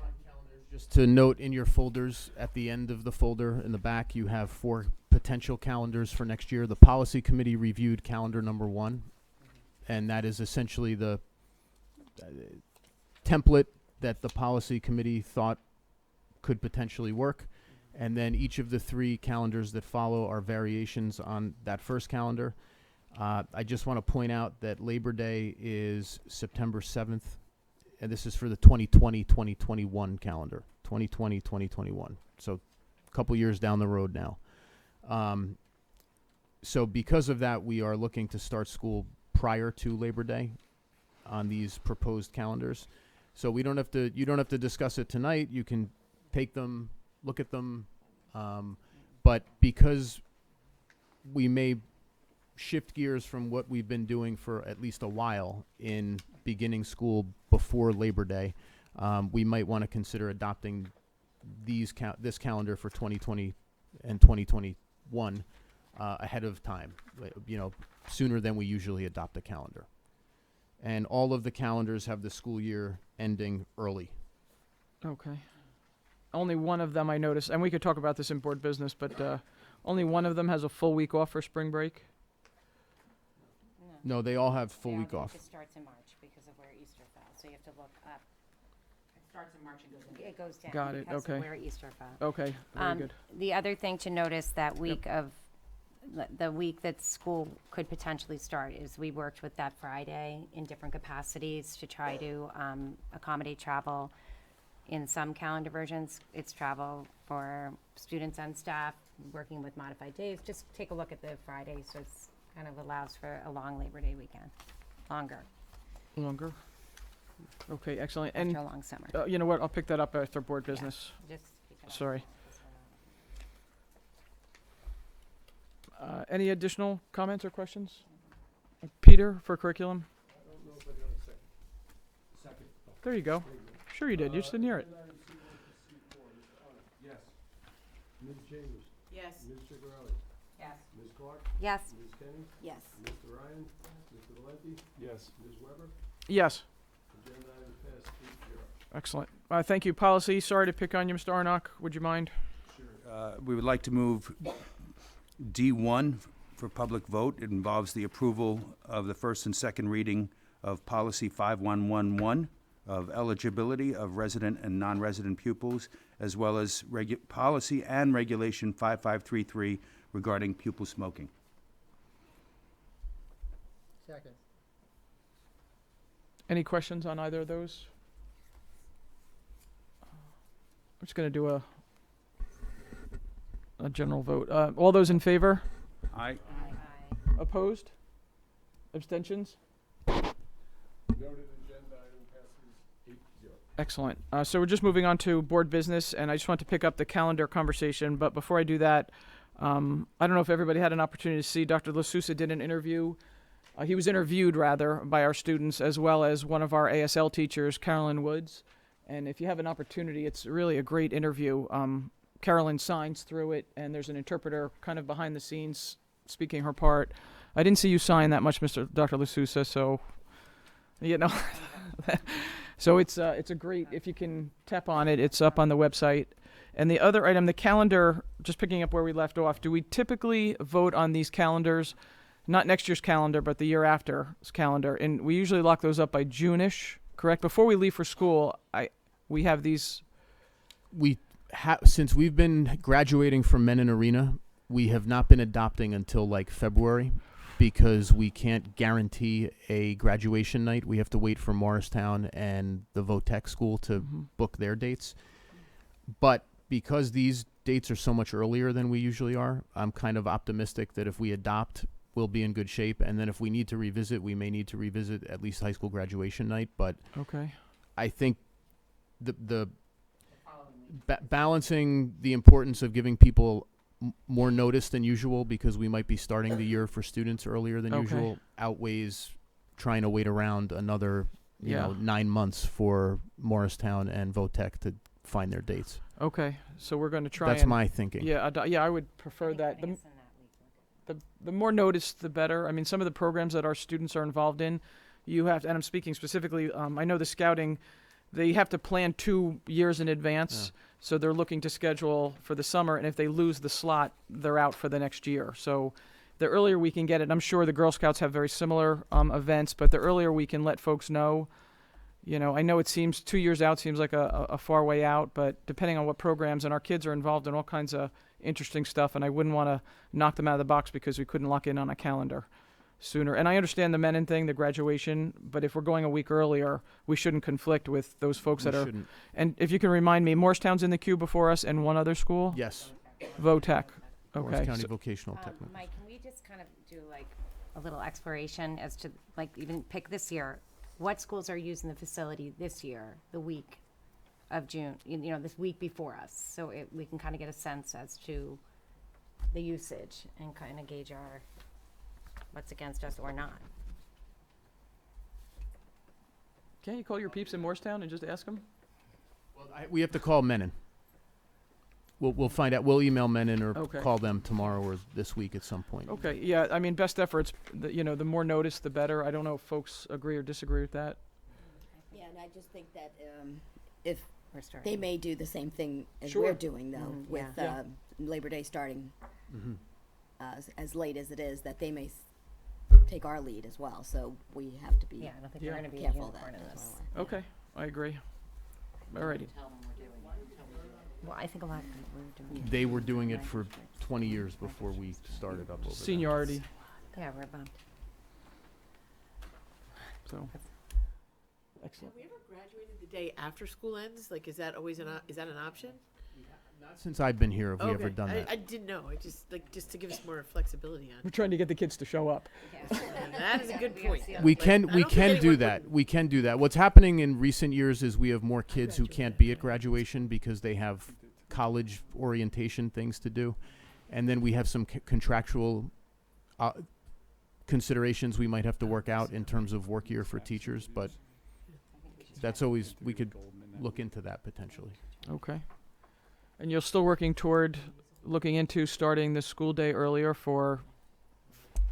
Just to note in your folders, at the end of the folder in the back, you have 4 potential calendars for next year. The policy committee reviewed calendar number 1, and that is essentially the template that the policy committee thought could potentially work. And then each of the 3 calendars that follow are variations on that first calendar. I just want to point out that Labor Day is September 7th, and this is for the 2020-2021 calendar, 2020-2021. So a couple years down the road now. So because of that, we are looking to start school prior to Labor Day on these proposed calendars. So you don't have to discuss it tonight. You can take them, look at them, but because we may shift gears from what we've been doing for at least a while in beginning school before Labor Day, we might want to consider adopting this calendar for 2020 and 2021 ahead of time, sooner than we usually adopt a calendar. And all of the calendars have the school year ending early. Okay. Only one of them I noticed, and we could talk about this in board business, but only one of them has a full week off for spring break. No, they all have full week off. It starts in March because of where Easter fell, so you have to look up. It starts in March and goes in. It goes down. Got it, because okay. Of where Easter fell. Okay, very good. The other thing to notice that week of the week that school could potentially start is we worked with that Friday in different capacities to try to accommodate travel. In some calendar versions, it's travel for students and staff working with modified days. Just take a look at the Friday, so it's kind of allows for a long Labor Day weekend, longer. Okay, excellent. After And a long summer. you know what? I'll pick that up after board business. Just keep it on. Sorry. Any additional comments or questions? Peter, for curriculum? There you go. Sure you did. You just didn't hear it. Yes. Ms. Chambers? Yes. Ms. Chigarelli? Yes. Ms. Clark? Yes. Ms. Kenny? Yes. Mr. Ryan? Mr. Valenti? Yes. Ms. Weber? Yes. Agenda item passed 8-0. Excellent. Thank you. Policy. Sorry to pick on you, Mr. Arnott. Would you mind? We would like to move D1 for public vote. It involves the approval of the first and second reading of Policy 5111 of eligibility of resident and non-resident pupils, as well as Policy and Regulation 5533 regarding pupil smoking. Second. Any questions on either of those? I'm just going to do a general vote. All those in favor? Aye. Opposed? Abstentions? Noted agenda item passes 8-0. Excellent. So we're just moving on to board business, and I just want to pick up the calendar conversation. But before I do that, I don't know if everybody had an opportunity to see Dr. LaSousa did an interview. He was interviewed, rather, by our students, as well as one of our ASL teachers, Carolyn Woods. And if you have an opportunity, it's really a great interview. Carolyn signs through it, and there's an interpreter kind of behind the scenes speaking her part. I didn't see you sign that much, Dr. LaSousa, so, so it's a great, if you can tap on it, it's up on the website. And the other item, the calendar, just picking up where we left off, do we typically vote on these calendars, not next year's calendar, but the year after's calendar? And we usually lock those up by June-ish, correct? Before we leave for school, we have these. Since we've been graduating from Menon Arena, we have not been adopting until like February because we can't guarantee a graduation night. We have to wait for Morristown and the Votech school to book their dates. But because these dates are so much earlier than we usually are, I'm kind of optimistic that if we adopt, we'll be in good shape. And then if we need to revisit, we may need to revisit at least high school graduation night. But okay, I think the balancing the importance of giving people more notice than usual because we might be starting the year for students earlier than Okay. usual outweighs trying to wait around another, you Yeah. know, 9 months for Morristown and Votech to find their dates. Okay, so we're going to try. That's and, my thinking. Yeah, yeah, I would prefer that. The more notice, the better. I mean, some of the programs that our students are involved in, you have to, and I'm speaking specifically. I know the scouting, they have to plan 2 years in advance, so they're looking to schedule for the summer. And if they lose the slot, they're out for the next year. So, the earlier we can get it, I'm sure the Girl Scouts have very similar events, but the earlier we can let folks know. You know, I know it seems 2 years out seems like a far way out, but depending on what programs, and our kids are involved in all kinds of interesting stuff, and I wouldn't want to knock them out of the box because we couldn't lock in on a calendar sooner. And I understand the Menon thing, the graduation, but if we're going a week earlier, we shouldn't conflict with those folks We that are. shouldn't. And if you can remind me, Morristown's in the queue before us, and one other school? Yes. Votech. Morris Okay. County Vocational Technical. Mike, can we just kind of do like a little exploration as to like even pick this year? What schools are using the facility this year, the week of June, you know, this week before us? So we can kind of get a sense as to the usage and kind of gauge our, what's against us or not. Can't you call your peeps in Morristown and just ask them? We have to call Menon. We'll find out. We'll email Menon or Okay. call them tomorrow or this week at some point. Okay, yeah, I mean, best efforts, you know, the more notice, the better. I don't know if folks agree or disagree with that. Yeah, and I just think that if We're starting. they may do the same thing as Sure. we're doing, though, Mhm, with yeah. Labor Day starting Mm-hmm. as late as it is, that they may take our lead as well. So we have to be Yeah, I don't think Yeah. we're going to be a careful of unicorn that in as this. well. Okay, I agree. Alrighty. Well, I think a lot of people are doing it. They were doing it for 20 years before we started up over there. Seniority, Yeah, we're bummed. so. Excellent. Have we ever graduated the day after school ends? Like, is that always is that an option? Not since I've been here have we Okay. ever done that. I didn't know. I just to give us more flexibility on. We're trying to get the kids to show up. That is a good point. We Like, can I we don't think can do anyone that. We can do that. What's happening in recent years is we have more kids who can't be at graduation because they have college orientation things to do, and then we have some contractual considerations we might have to work out in terms of work year for teachers. But that's always we could look into that potentially. Okay. And you're still working toward looking into starting the school day earlier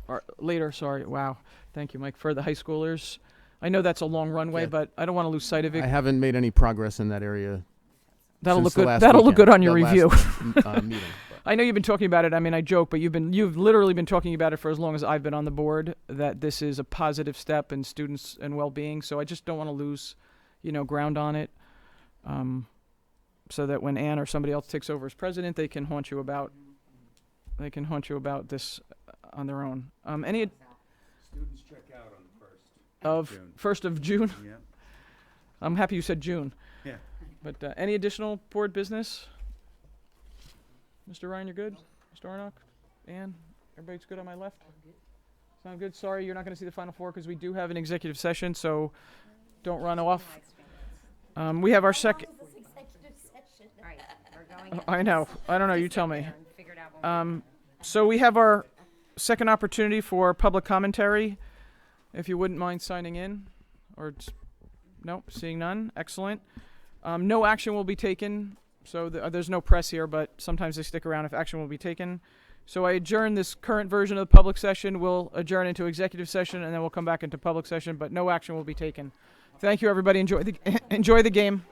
or later, sorry. Wow. Thank you, Mike, for the high schoolers. I know that's a long runway, Yeah. but I don't want to lose sight of it. I haven't made any progress in that area. That'll since look the good. last That'll look weekend, good on your the review. last, meeting. I know you've been talking about it. I mean, I joke, but you've literally been talking about it for as long as I've been on the board, that this is a positive step in students and well-being. So I just don't want to lose, ground on it. So that when Ann or somebody else takes over as president, they can haunt you about this on their own. Any Students check out on the 1st of June? Yeah. I'm happy you said June. Yeah. But any additional board business? Mr. Ryan, you're good? Mr. Arnock? Ann? Everybody's good on my left? Sound good? Sorry, you're not going to see the Final Four because we do have an executive session, so don't run off. We have our second... I know. I don't know. You tell me. So we have our second opportunity for public commentary. If you wouldn't mind signing in. Nope, seeing none. Excellent. No action will be taken. So there's no press here, but sometimes they stick around if action will be taken. So I adjourn this current version of the public session. We'll adjourn into executive session, and then we'll come back into public session, but no action will be taken. Thank you, everybody. Enjoy the game.